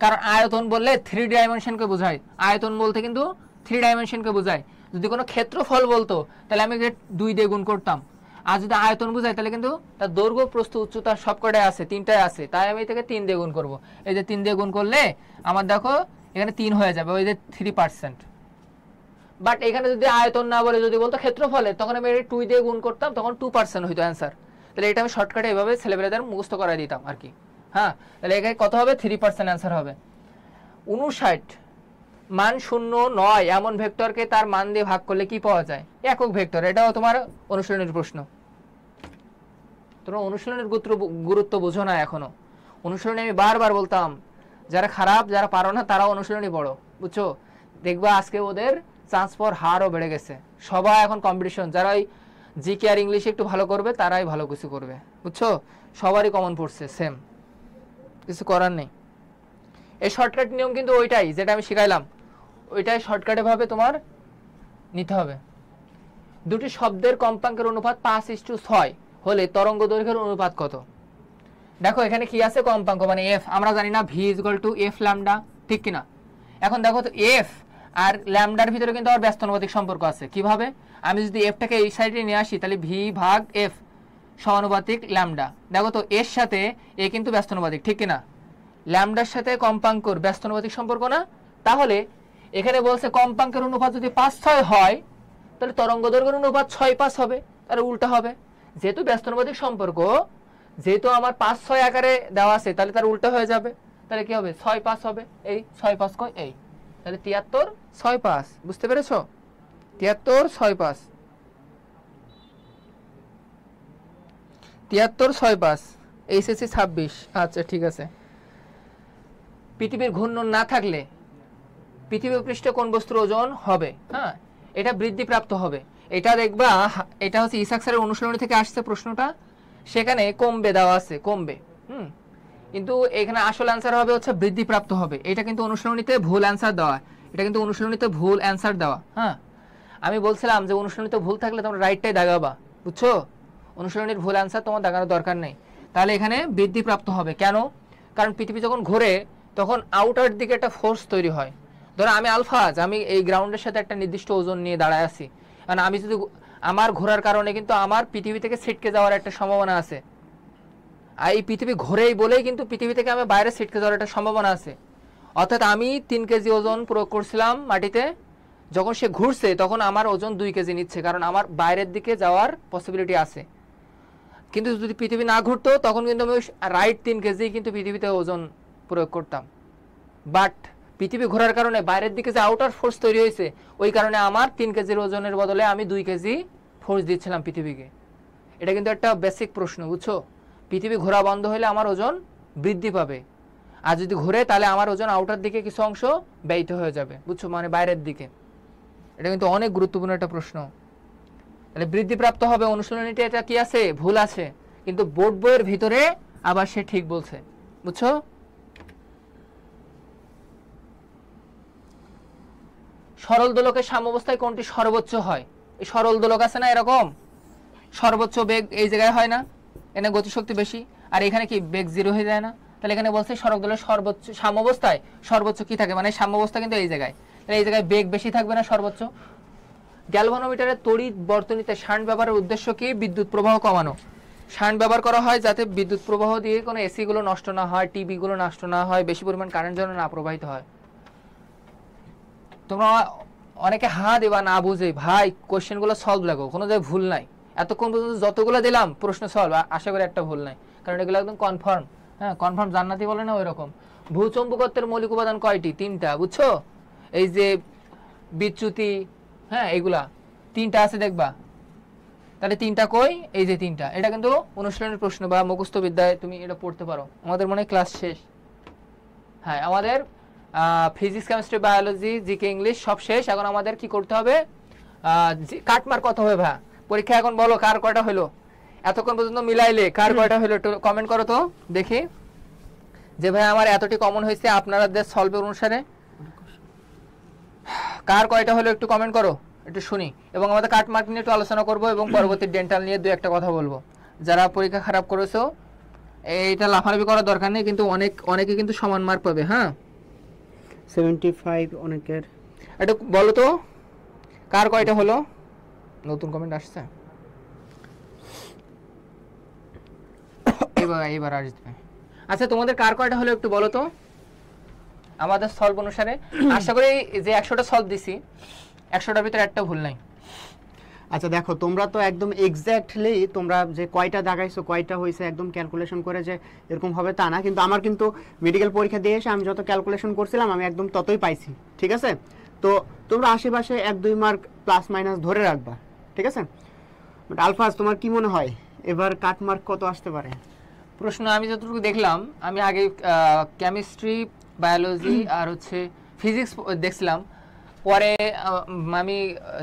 কারণ আয়তন বললে 3 ডাইমেনশনকে বোঝায়, আয়তন বলতে কিন্তু 3 ডাইমেনশনকে বোঝায়। যদি কোনো ক্ষেত্রফল বলতো তাহলে আমি 2 দিয়ে গুণ করতাম, আর যদি আয়তন বোঝায় তাহলে কিন্তু তার দৈর্ঘ্য প্রস্থ উচ্চতা সবকটাই আছে, 3টাই আছে, তাই আমি এটাকে 3 দিয়ে গুণ করব। এই যে 3 দিয়ে গুণ করলে আমার দেখো এখানে 3 হয়ে যাবে, ওই যে 3%। বাট এখানে যদি আয়তন না বলে যদি বলতো ক্ষেত্রফলের, তখন আমি 2 দিয়ে গুণ করতাম, তখন 2% হইতো অ্যান্সার। তাহলে এটা আমি শর্টকাটে এভাবে ছেলেবেলাদের মুখস্থ করাই দিতাম আর কি। হ্যাঁ, তাহলে এখানে কত হবে, 3% অ্যান্সার হবে। 59 মান 0, 9 এমন ভেক্টরকে তার মান দিয়ে ভাগ করলে কি পাওয়া যায়, একক ভেক্টর। এটাও তোমার অনুশীলনের প্রশ্ন। তোমরা অনুশীলনের গুরুত্ব বোঝো না এখনো। অনুশীলনে আমি বারবার বলতাম, যারা খারাপ, যারা পারো না, তারা অনুশীলনী পড়ো, বুঝছো। দেখবা আজকে ওদের চান্স পাওয়ার হারও বেড়ে গেছে, সবাই এখন কম্পিটিশন। যারা ওই জিকে আর ইংলিশে একটু ভালো করবে তারাই ভালো কিছু করবে, বুঝছো, সবারই কমন পড়ছে সেম, কিছু করার নেই। এই শর্টকাট নিয়ম কিন্তু ওইটাই যেটা আমি শিখাইলাম, ওইটাই শর্টকাটে ভাবে তোমার নিতে হবে। দুটি শব্দের কম্পাঙ্কের অনুপাত 5:6 হলে তরঙ্গ দৈর্ঘ্যের অনুপাত কত? দেখো এখানে কি আছে, কম্পাঙ্ক মানে এফ, আমরা জানি না V is equal two F lambda, ঠিক কিনা। এখন দেখো তো এফ আর ল্যামডার ভিতরে কিন্তু আবার ব্যস্তানুপাতিক সম্পর্ক আছে। কিভাবে? আমি যদি এফটাকে এই সাইডে নিয়ে আসি, তাহলে ভি ভাগ এফ সমানুপাতিক ল্যামডা। দেখো তো এর সাথে এ কিন্তু ব্যস্তানুপাতিক, ঠিক কিনা। ল্যামডার সাথে কম্পাঙ্কর ব্যস্তানুপাতিক সম্পর্ক না, তাহলে এখানে বলছে কম্পাঙ্কের অনুপাত যদি 5:6 হয়, তাহলে তরঙ্গ দৈর্ঘ্যের অনুপাত 6:5 হবে, তাহলে উল্টা হবে। যেহেতু ব্যস্তানুপাতিক সম্পর্ক, যেহেতু আমার 5:6 আকারে দেওয়া আছে, তাহলে তার উল্টা হয়ে যাবে, তাহলে কি হবে, 6:5 হবে। এই 6:5 কয় এই, তাহলে 73/6:5, বুঝতে পেরেছ, 73/6:5, 73/6:5, এইচএসসি 26। আচ্ছা ঠিক আছে। পৃথিবীর ঘূর্ণন না থাকলে পৃথিবীর পৃষ্ঠে কোন বস্তুর ওজন হবে? হ্যাঁ, এটা বৃদ্ধিপ্রাপ্ত হবে। এটা দেখবা, এটা হচ্ছে ইসাক স্যারের অনুশীলনী থেকে আসছে প্রশ্নটা, সেখানে কমবে দেওয়া আছে, কমবে। কিন্তু এখানে আসল অ্যান্সার হবে হচ্ছে বৃদ্ধিপ্রাপ্ত হবে। এটা কিন্তু অনুশীলনীতে ভুল অ্যান্সার দেওয়া, এটা কিন্তু অনুশীলনীতে ভুল অ্যান্সার দেওয়া। হ্যাঁ, আমি বলছিলাম যে অনুশীলনীতে ভুল থাকলে তোমরা রাইটটাই দাগাবা, বুঝছো, অনুশীলনীর ভুল অ্যান্সার তোমার দাগানোর দরকার নেই। তাহলে এখানে বৃদ্ধিপ্রাপ্ত হবে। কেন? কারণ পৃথিবী যখন ঘোরে তখন আউটার দিকে একটা ফোর্স তৈরি হয়। ধরো আমি আলফাজ, আমি এই গ্রাউন্ডের সাথে একটা নির্দিষ্ট ওজন নিয়ে দাঁড়ায় আছি, কারণ আমি যদি আমার ঘোরার কারণে কিন্তু আমার পৃথিবী থেকে ছিটকে যাওয়ার একটা সম্ভাবনা আছে। আর এই পৃথিবী ঘোরেই বলেই কিন্তু পৃথিবী থেকে আমি বাইরে ছিটকে যাওয়ার একটা সম্ভাবনা আছে। অর্থাৎ আমি 3 কেজি ওজন প্রয়োগ করছিলাম মাটিতে, যখন সে ঘুরছে তখন আমার ওজন 2 কেজি নিচ্ছে, কারণ আমার বাইরের দিকে যাওয়ার পসিবিলিটি আছে। কিন্তু যদি পৃথিবী না ঘুরতো তখন কিন্তু আমি রাইট 3 কেজি কিন্তু পৃথিবীতে ওজন প্রয়োগ করতাম। বাট পৃথিবী ঘোরার কারণে বাইরের দিকে যে আউটার ফোর্স তৈরি হয়েছে, ওই কারণে আমার 3 কেজির ওজনের বদলে আমি 2 কেজি ফোর্স দিচ্ছিলাম পৃথিবীকে। এটা কিন্তু একটা বেসিক প্রশ্ন, বুঝছো? পৃথিবী ঘোরা বন্ধ হলে আমার ওজন বৃদ্ধি পাবে, আর যদি ঘুরে তাহলে আমার ওজন আউটার দিকে কিছু অংশ ব্যয়িত হয়ে যাবে, বুঝছো, মানে বাইরের দিকে। এটা কিন্তু অনেক গুরুত্বপূর্ণ একটা প্রশ্ন। তাহলে বৃদ্ধিপ্রাপ্ত হবে, অনুশীলনীতে এটা কি আছে, ভুল আছে, কিন্তু বোর্ড বইয়ের ভিতরে আবার সে ঠিক বলছে, বুঝছো? সরল দোলকের সাম্যাবস্থায় কোনটি সর্বোচ্চ হয়? এই সরল দোলক আছে না এরকম, সর্বোচ্চ বেগ এই জায়গায় হয় না, এখানে গতিশক্তি বেশি, আর এখানে কি বেগ 0 হয়ে যায় না? তাহলে এখানে বলছে সরল দোলকের সর্বোচ্চ সাম্যাবস্থায় সর্বোচ্চ কি থাকে, মানে সাম্যাবস্থা কিন্তু এই জায়গায়, তাহলে এই জায়গায় বেগ বেশি থাকবে না সর্বোচ্চ। গ্যালভানোমিটারের তড়িৎ বর্তনীতে শান্ট ব্যবহারের উদ্দেশ্য কি? বিদ্যুৎ প্রবাহ কমানো। শান্ট ব্যবহার করা হয় যাতে বিদ্যুৎ প্রবাহ দিয়ে কোনো এসি গুলো নষ্ট না হয়, টিভি গুলো নষ্ট না হয়, বেশি পরিমাণ কারেন্ট যেন না প্রবাহিত হয়। তোমরা অনেকে দেবা না বুঝে, ভাই কোশ্চেন গুলো সলভ লাগো, কোনো জায়গায় ভুল নাই। এতক্ষণ পর্যন্ত যতগুলো দিলাম প্রশ্ন সলভ, আশা করি একটা ভুল নাই, কারণ এগুলো একদম কনফার্ম। হ্যাঁ, কনফার্ম জান্নাতি বলে না, ওই রকম। ভূচম্বকত্বের মৌলিক উপাদান কয়টি? 3টা, বুঝছো? এই যে বিচ্যুতি, হ্যাঁ, এগুলা 3টা আছে দেখবা। তাহলে 3টা কই? এই যে 3টা। এটা কিন্তু অনুশীলনের প্রশ্ন বা মুখস্থ বিদ্যায় তুমি এটা পড়তে পারো। আমাদের মনে হয় ক্লাস শেষ। হ্যাঁ, আমাদের physics, chemistry, biology, GK, English সব শেষ। এখন আমাদের কি করতে হবে? কাটমার কত হবে ভাই পরীক্ষা? এখন বলো কার কয়টা হলো এতক্ষণ পর্যন্ত মিলাইলে, কার কয়টা হলো একটু কমেন্ট করো তো দেখি, যে ভাই আমার এতটি কমন হয়েছে আপনাদের সলভের অনুসারে। কার কয়টা হলো একটু কমেন্ট করো, একটু শুনি। এবং আমাদের কাটমার্ক নিয়ে একটু আলোচনা করবো, এবং পরবর্তী ডেন্টাল নিয়ে 2-1 কথা বলবো। যারা পরীক্ষা খারাপ করেছো এইটা লাফালাফি করার দরকার নেই, কিন্তু অনেকে কিন্তু সমান মার্ক পাবে। হ্যাঁ, 75 অনেকের। এটা বলো তো কার কয়টা হলো? নতুন কমেন্ট আসছে, এবার আসবে। আচ্ছা, তোমাদের কার কয়টা হলো একটু বলো তো আমাদের সলভ অনুসারে। আশা করি যে 100টা সলভ দিছি 100টার ভিতরে একটা ভুল নাই। আচ্ছা দেখো, তোমরা তো একদম এক্স্যাক্টলি তোমরা যে কয়টা দাগাইছো, কয়টা হয়েছে একদম ক্যালকুলেশন করে যে এরকম হবে তা না, কিন্তু আমার কিন্তু মেডিকেল পরীক্ষা দিয়ে এসে আমি যত ক্যালকুলেশন করছিলাম আমি একদম ততই পাইছি, ঠিক আছে? তো তোমরা আশেপাশে 1-2 মার্ক প্লাস মাইনাস ধরে রাখবা, ঠিক আছে? বাট আলফাজ, তোমার কি মনে হয় এবার কাট মার্ক কত আসতে পারে? প্রশ্ন আমি যতটুকু দেখলাম, আমি আগে কেমিস্ট্রি, বায়োলজি আর হচ্ছে ফিজিক্স দেখছিলাম, পরে আমি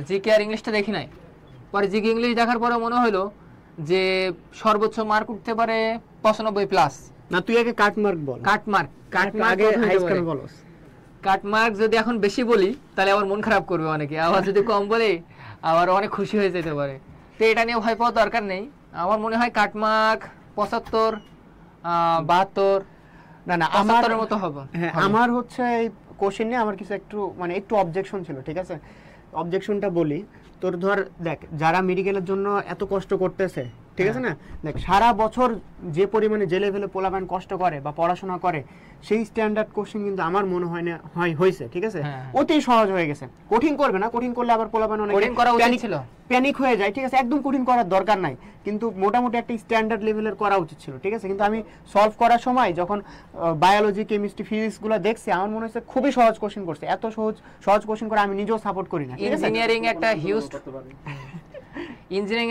জিকে আর ইংলিশটা দেখি নাই। পরে জিকে ইংলিশ দেখার পরে মনে হলো যে সর্বোচ্চ মার্ক উঠতে পারে 95 প্লাস। না, তুই আগে কাট মার্ক বল। কাট মার্ক আগে হাইস কেন বলস? কাট মার্ক যদি এখন বেশি বলি তাহলে আমার মন খারাপ করবে অনেকে, আবার যদি কম বলে আবার অনেক খুশি হয়ে যেতে পারে। তো এটা নিয়ে ভয় পাওয়ার দরকার নেই। আমার মনে হয় কাট মার্ক 75, 72, না না, 75-এর মতো হবে। হ্যাঁ, আমার হচ্ছে এই কোশ্চেন নিয়ে আমার কিছু একটু অবজেকশন ছিল, ঠিক আছে? অবজেকশনটা বলি তোর। ধর দেখ, যারা মেডিকেলের জন্য এত কষ্ট করতেছে, ঠিক আছে না, দেখ সারা বছর যে পরিমাণে যে লেভেলে পোলাপান কষ্ট করে বা পড়াশোনা করে, সেই স্ট্যান্ডার্ড কোশ্চেন কিন্তু আমার মনে হয় না হয়েছে, ঠিক আছে? অতি সহজ হয়ে গেছে। কঠিন করবে না, কঠিন করলে আবার পোলাপান অনেক প্যানিক হয়ে যায়, ঠিক আছে? একদম কঠিন করার দরকার নাই, কিন্তু মোটামুটি একটা স্ট্যান্ডার্ড লেভেলের করা উচিত ছিল, ঠিক আছে? কিন্তু আমি সলভ করার সময় যখন বায়োলজি, কেমিস্ট্রি, ফিজিক্স গুলো দেখছি, আমার মনে হচ্ছে খুবই সহজ কোশ্চেন করছে। এত সহজ কোশ্চেন করে আমি নিজেও সাপোর্ট করি না। ইঞ্জিনিয়ারিং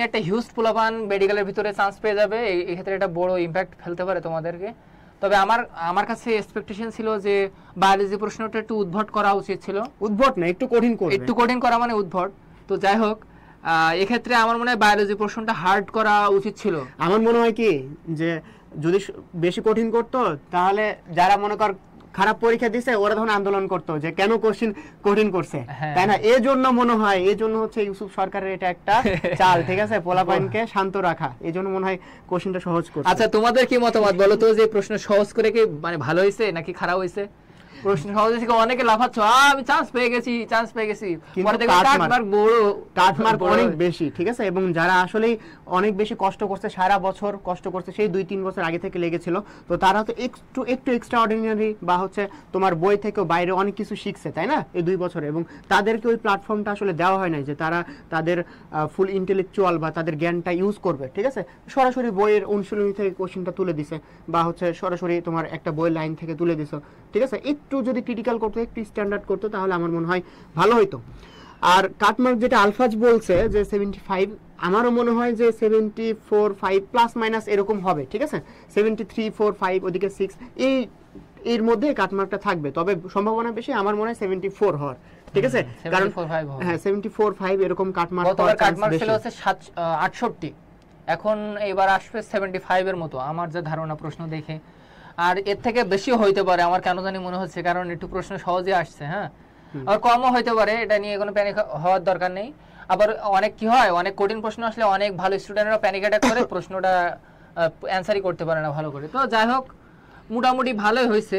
একটা হিউজ পোলাপান মেডিকেলের ভিতরে চান্স পেয়ে যাবে, এই ক্ষেত্রে একটা বড় ইমপ্যাক্ট ফেলতে পারে তোমাদেরকে। তবে আমার কাছে এক্সপেকটেশন ছিল যে বায়োলজি প্রশ্নটা একটু উদ্ভট করা উচিত ছিল। উদ্ভট না, একটু কঠিন করা মানে উদ্ভট। তো যাই হোক, এক্ষেত্রে আমার মনে হয় বায়োলজি প্রশ্নটা হার্ড করা উচিত ছিল। আমার মনে হয় কি, যে যদি বেশি কঠিন করতো তাহলে যারা মনে কর খারাপ পরীক্ষা দিছে ওরা তখন আন্দোলন করতো যে কেন কোশ্চেন কঠিন করছে, তাই না? এই জন্য মনে হয়, এই জন্য হচ্ছে ইউসুফ সরকারের এটা একটা চাল, ঠিক আছে? পোলাপাইনকে শান্ত রাখা, এই জন্য মনে হয় কোশ্চেনটা সহজ করছে। আচ্ছা, তোমাদের কি মতামত বলো তো, যে প্রশ্ন সহজ করে কি মানে ভালো হয়েছে নাকি খারাপ হয়েছে? প্রশ্ন সহজ হয়েছে, অনেকে লাফাচ্ছ আমি চান্স পেয়ে গেছি, পরে দেখো কাট মার্ক অনেক বেশি, ঠিক আছে? এবং যারা আসলে অনেক বেশি কষ্ট করছে, সারা বছর কষ্ট করছে, সেই 2-3 বছর আগে থেকে লেগেছিল, তো তারা তো একটু এক্সট্রা অর্ডিনারি বা হচ্ছে তোমার বই থেকেও বাইরে অনেক কিছু শিখছে, তাই না, এই 2 বছরে? এবং তাদেরকে ওই প্ল্যাটফর্মটা আসলে দেওয়া হয় নাই যে তারা তাদের ফুল ইন্টেলেকচুয়াল বা তাদের জ্ঞানটা ইউজ করবে, ঠিক আছে? সরাসরি বইয়ের অনুশীলনী থেকে কোশ্চেনটা তুলে দিছে, বা হচ্ছে সরাসরি তোমার একটা বইয়ের লাইন থেকে তুলে দিছো, ঠিক আছে? একটু যদি ক্রিটিক্যাল করতো, একটু স্ট্যান্ডার্ড করতো, তাহলে আমার মনে হয় ভালো হইতো। আর কাটমার্ক যেটা আলফাজ বলছে যে 75, আমারও মনে হয় যে 74, 5 প্লাস মাইনাস এরকম হবে, ঠিক আছে, 73, 4, 5 ওদিকে 6 এর মধ্যে কাটমার্কটা থাকবে, তবে সম্ভাবনা বেশি আমার মনে হয় 74 হওয়ার, ঠিক আছে, কারণ 74, 5 হবে। হ্যাঁ 74, 5 এরকম কাটমার্ক গতবার কাটমার্ক ছিল হচ্ছে 68, এখন এবার আসবে 75 এর মতো আমার যা ধারণা প্রশ্ন দেখে, আর এর থেকে বেশি হইতে পারে আমার কেন জানি মনে হচ্ছে, কারণ একটু প্রশ্ন সহজে আসছে। হ্যাঁ, আর কমও হইতে পারে, এটা নিয়ে কোনো প্যানিক হওয়ার দরকার নেই। আবার অনেক কি হয়, অনেক কঠিন প্রশ্ন আসলে অনেক ভালো স্টুডেন্টরা প্যানিক অ্যাটাক করে প্রশ্নটা অ্যান্সারই করতে পারে না ভালো করে। তো যাই হোক, মোটামুটি ভালোই হয়েছে,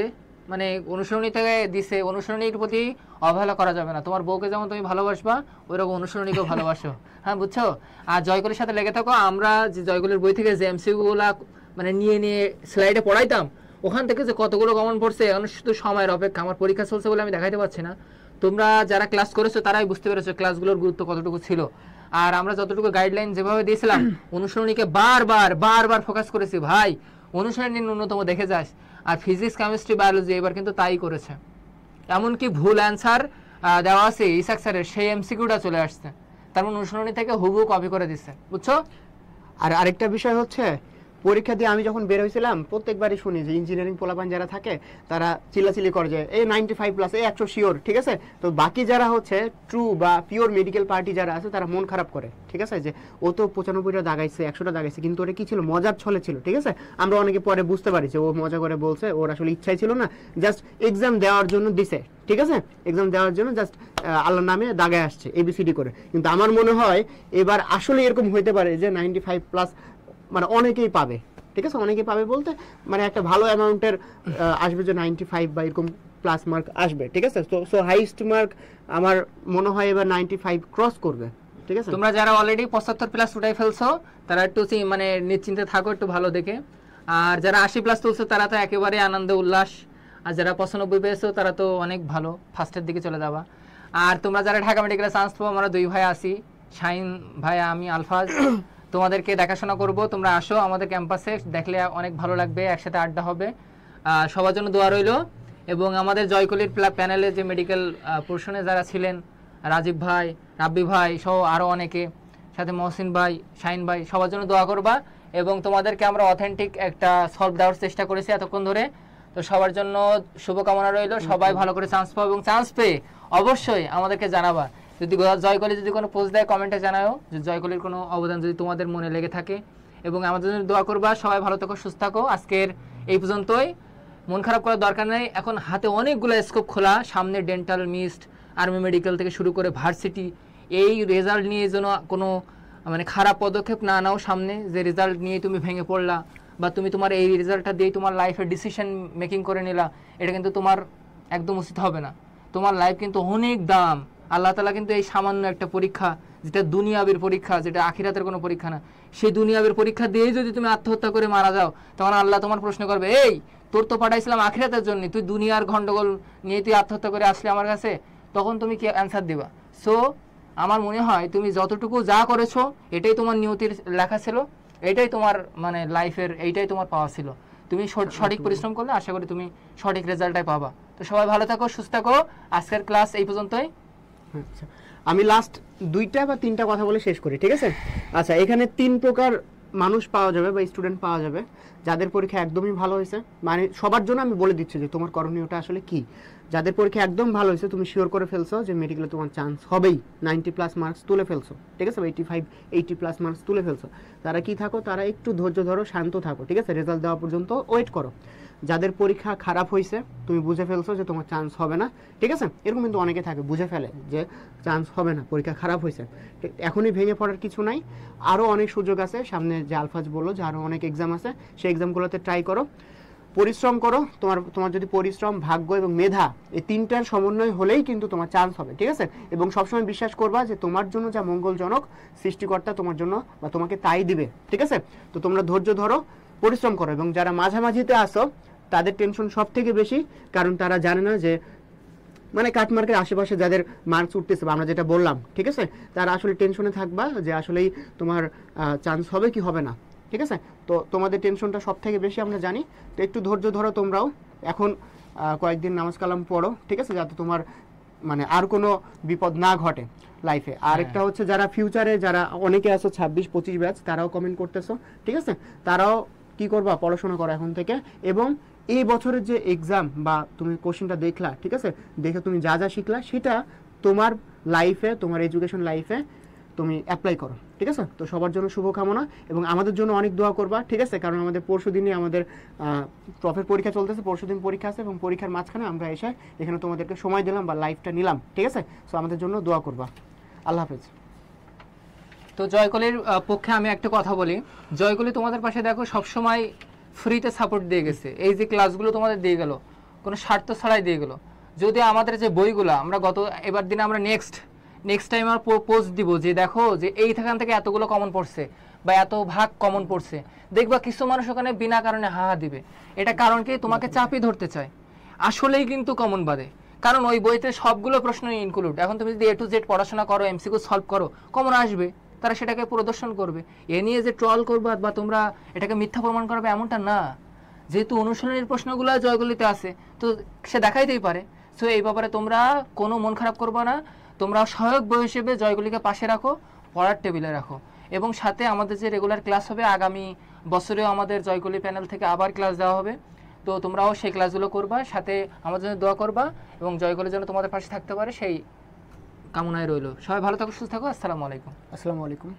মানে অনুসরণী থেকে দিছে, অনুসরণীর প্রতি অবহেলা করা যাবে না। তোমার বউকে যেমন তুমি ভালোবাসবা ওইরকম অনুসরণীকেও ভালোবাসো, হ্যাঁ বুঝছো। আর জয়কলির সাথে লেগে থাকো। আমরা যে জয়কলির বই থেকে যে এমসিকিউ গুলা মানে নিয়ে নিয়ে স্লাইডে পড়াইতাম, ওখান থেকে যে কতগুলো কমন পড়ছে, এখন শুধু সময়ের অপেক্ষা। আমার পরীক্ষা চলছে বলে আমি দেখাইতে পারছি না, তোমরা যারা ক্লাস করেছো তারাই বুঝতে পেরেছো ক্লাসগুলোর গুরুত্ব কতটুকু ছিল। আর আমরা যতটুকু গাইডলাইন যেভাবে দিয়েছিলাম, অনুসরণীকে বারবার ফোকাস করেছি, ভাই অনুসরণী ন্যূনতম দেখে যাস। আর ফিজিক্স, কেমিস্ট্রি, বায়োলজি এবার কিন্তু তাই করেছে। এমনকি ভুল অ্যান্সার দেওয়া আছে ইসাক স্যারের, সেই এমসিকিউটা চলে আসছে, তার মানে অনুসরণী থেকে হুবহু কপি করে দিচ্ছে, বুঝছো। আর আরেকটা বিষয় হচ্ছে, পরীক্ষা দিয়ে আমি যখন বের হয়েছিলাম প্রত্যেকবারই শুনি যে ইঞ্জিনিয়ারিং পোলাপান যারা থাকে তারা চিল্লাচিল্লি করে যে এই 95 প্লাস, এই 100 শিওর, ঠিক আছে। তো বাকি যারা হচ্ছে ট্রু বা পিওর মেডিকেল পার্টি যারা আছে তারা মন খারাপ করে, ঠিক আছে, যে ও তো 95টা দাগাইছে, 100টা দাগাইছে, কিন্তু ওটা কি ছিল, মজার ছলে ছিল, ঠিক আছে। আমরা অনেকে পরে বুঝতে পারি যে ও মজা করে বলছে, ওর আসলে ইচ্ছাই ছিল না, জাস্ট এক্সাম দেওয়ার জন্য দিছে, ঠিক আছে, এক্সাম দেওয়ার জন্য জাস্ট আল্লাহর নামে দাগায় আসছে এবিসিডি করে। কিন্তু আমার মনে হয় এবার আসলে এরকম হইতে পারে যে 95 প্লাস মানে অনেকেই পাবে, ঠিক আছে, অনেকেই পাবে বলতে মানে একটা ভালো অ্যামাউন্টের আসবে যে 95 বা এরকম প্লাস মার্ক আসবে, ঠিক আছে। তো সো হাইস্ট মার্ক আমার মনে হয় এবার 95 ক্রস করবে, ঠিক আছে। তোমরা যারা অলরেডি 75 প্লাস উঠাই ফেলছো তারা একটু মানে নিশ্চিন্তে থাকো একটু ভালো দেখে। আর যারা 80 প্লাস তুলছো তারা তো একেবারে আনন্দ উল্লাস, আর যারা 95 পেয়েছো তারা তো অনেক ভালো, ফার্স্টের দিকে চলে যাবা। আর তোমরা যারা ঢাকা মেডিকেলে চান্স পাবো, আমরা দুই ভাই আছি, শাহিন ভাই, আমি আলফাজ, তোমাদেরকে দেখাশোনা করব। তোমরা আসো আমাদের ক্যাম্পাসে, দেখলে অনেক ভালো লাগবে, একসাথে আড্ডা হবে। সবার জন্য দোয়া রইল। এবং আমাদের জয়কলির প্যানেলে যে মেডিকেল পোর্শনে যারা ছিলেন, রাজীব ভাই, রাব্বি ভাই সহ আরও অনেকে, সাথে মহসিন ভাই, শাহিন ভাই, সবার জন্য দোয়া করবা। এবং তোমাদেরকে আমরা অথেন্টিক একটা সলভ দেওয়ার চেষ্টা করেছি এতক্ষণ ধরে। তো সবার জন্য শুভকামনা রইল, সবাই ভালো করে চান্স পাবো, এবং চান্স পেয়ে অবশ্যই আমাদেরকে জানাবা। যদি জয়কলি যদি কোনো পোস্ট দেয় কমেন্টে জানাও যে জয়কলির কোনো অবদান যদি তোমাদের মনে লেগে থাকে, এবং আমাদের জন্য দোয়া করবা। সবাই ভালো থাকো, সুস্থ থাকো। আজকের এই পর্যন্তই, মন খারাপ করার দরকার নেই, এখন হাতে অনেকগুলো স্কোপ খোলা, সামনে ডেন্টাল, মিস্ট, আর্মি মেডিকেল থেকে শুরু করে ভার্সিটি। এই রেজাল্ট নিয়ে যেন কোনো মানে খারাপ পদক্ষেপ না নাও সামনে, যে রেজাল্ট নিয়ে তুমি ভেঙে পড়লা, বা তুমি তোমার এই রেজাল্টটা দিয়ে তোমার লাইফের ডিসিশন মেকিং করে নিলা, এটা কিন্তু তোমার একদম উচিত হবে না। তোমার লাইফ কিন্তু অনেক দাম। আল্লাহ তাআলা কিন্তু এই সামান্য একটা পরীক্ষা, যেটা দুনিয়াবের পরীক্ষা, যেটা আখিরাতের কোনো পরীক্ষা না, সেই দুনিয়াবের পরীক্ষা দিয়েই যদি তুমি আত্মহত্যা করে মারা যাও, তখন আল্লাহ তোমার প্রশ্ন করবে, এই তোর তো পাঠাইছিলাম আখিরাতের জন্য, তুই দুনিয়ার গন্ডগোল নিয়ে তুই আত্মহত্যা করে আসলে আমার কাছে, তখন তুমি কি অ্যান্সার দিবা? সো আমার মনে হয় তুমি যতটুকু যা করেছো এটাই তোমার নিয়তির লেখা ছিল, এটাই তোমার মানে লাইফের, এইটাই তোমার পাওয়া ছিল। তুমি সঠিক পরিশ্রম করলে আশা করি তুমি সঠিক রেজাল্টটাই পাবা। তো সবাই ভালো থাকো, সুস্থ থাকো। আজকের ক্লাস এই পর্যন্তই। আচ্ছা, আমি লাস্ট 2টা বা 3টা কথা বলে শেষ করি, ঠিক আছে। আচ্ছা, এখানে 3 প্রকার মানুষ পাওয়া যাবে বা স্টুডেন্ট পাওয়া যাবে যাদের পরীক্ষা একদমই ভালো হয়েছে। মানে সবার জন্য আমি বলে দিচ্ছি যে তোমার করণীয়টা আসলে কি। যাদের পরীক্ষা একদম ভালো হয়েছে, তুমি শিওর করে ফেলছো যে মেডিকেলে তোমার চান্স হবেই, 90 প্লাস মার্কস তুলে ফেলছো, ঠিক আছে, 85, 80 প্লাস মার্কস তুলে ফেলছো, তারা কি থাকো, তারা একটু ধৈর্য ধরো, শান্ত থাকো, ঠিক আছে, রেজাল্ট দেওয়া পর্যন্ত ওয়েট করো। যাদের পরীক্ষা খারাপ হয়েছে, তুমি বুঝে ফেলছো যে তোমার চান্স হবে না, ঠিক আছে, এরকম কিন্তু অনেকে থাকে, বুঝে ফেলে যে চান্স হবে না, পরীক্ষা খারাপ হয়েছে, এখনই ভেঙে পড়ার কিছু নাই, আরও অনেক সুযোগ আছে সামনে। যে আলফাজ বললো যে আরও অনেক এক্সাম আছে, সেই এক্সামগুলোতে ট্রাই করো, পরিশ্রম করো। তোমার যদি পরিশ্রম, ভাগ্য এবং মেধা, এই 3টার সমন্বয় হলেই কিন্তু তোমার চান্স হবে, ঠিক আছে। এবং সবসময় বিশ্বাস করবা যে তোমার জন্য যা মঙ্গলজনক, সৃষ্টিকর্তা তোমার জন্য বা তোমাকে তাই দিবে, ঠিক আছে। তো তোমরা ধৈর্য ধরো, পরিশ্রম করো। এবং যারা মাঝামাঝিতে আসো তাদের টেনশন সব থেকে বেশি, কারণ তারা জানে না যে মানে কাটমার্কের আশেপাশে যাদের মার্কস উঠতেছে বা আমরা যেটা বললাম, ঠিক আছে, তারা আসলে টেনশনে থাকবা যে আসলেই তোমার চান্স হবে কি হবে না, ঠিক আছে। তো তোমাদের টেনশনটা সব থেকে বেশি আমরা জানি। তো একটু ধৈর্য ধরো তোমরাও, এখন কয়েকদিন নামাজ কালাম পড়ো, ঠিক আছে, যাতে তোমার মানে আর কোনো বিপদ না ঘটে লাইফে। আরেকটা হচ্ছে যারা ফিউচারে, যারা অনেকে আছো 26-25 ব্যাচ, তারাও কমেন্ট করতেছো, ঠিক আছে, তারাও কি করবা, পড়াশোনা করো এখন থেকে। এবং এই বছরের যে এক্সাম বা তুমি কোশ্চেনটা দেখলা, ঠিক আছে, দেখে তুমি যা যা শিখলা সেটা তোমার লাইফে, তোমার এডুকেশন লাইফে তুমি অ্যাপ্লাই করো, ঠিক আছে। তো সবার জন্য শুভকামনা এবং আমাদের জন্য অনেক দোয়া করবা, ঠিক আছে, কারণ আমাদের পরশু দিনই আমাদের প্রফের পরীক্ষা চলতেছে, পরশু দিন পরীক্ষা আছে এবং পরীক্ষার মাঝখানে আমরা এসে এখানে তোমাদেরকে সময় দিলাম বা লাইফটা নিলাম, ঠিক আছে। সো আমাদের জন্য দোয়া করবা। আল্লাহ হাফেজ। তো জয়কলির পক্ষে আমি একটা কথা বলি, জয়কলি তোমাদের পাশে দেখো সবসময় ফ্রিতে সাপোর্ট দিয়ে গেছে। এই যে ক্লাসগুলো তোমাদের দিয়ে গেল কোনো স্বার্থ ছাড়াই দিয়ে গেল। যদি আমাদের যে বইগুলো আমরা এবার দিনে আমরা নেক্সট টাইম আর পোস্ট দিব যে দেখো যে এইখান থেকে এতগুলো কমন পড়ছে বা এত ভাগ কমন পড়ছে, দেখবা কিছু মানুষ ওখানে বিনা কারণে হাহা দিবে। এটা কারণ কি, তোমাকে চাপই ধরতে চায়, আসলেই কিন্তু কমন বাদে, কারণ ওই বইতে সবগুলো প্রশ্ন ইনক্লুড। এখন তুমি যদি A to Z পড়াশোনা করো, এমসিকিউ সলভ করো, কমন আসবে, তারা সেটাকে প্রদর্শন করবে। এ নিয়ে যে ট্রল করবে বা তোমরা এটাকে মিথ্যা প্রমাণ করবে এমনটা না, যেহেতু অনুশীলনের প্রশ্নগুলো জয়গুলিতে আছে তো সে দেখাইতেই পারে। সো এই ব্যাপারে তোমরা কোনো মন খারাপ করবে না, তোমরা সহায়ক বই হিসেবে জয়গুলিকে পাশে রাখো, পড়ার টেবিলে রাখো। এবং সাথে আমাদের যে রেগুলার ক্লাস হবে আগামী বছরেও আমাদের জয়গুলি প্যানেল থেকে আবার ক্লাস দেওয়া হবে, তো তোমরাও সেই ক্লাসগুলো করবা, সাথে আমাদের জন্য দোয়া করবা এবং জয়গুলির জন্য তোমাদের পাশে থাকতে পারে সেই কামনায় রইল। সবাই ভালো থাকো, সুস্থ থাকো। আসসালামু আলাইকুম। আসসালামু আলাইকুম।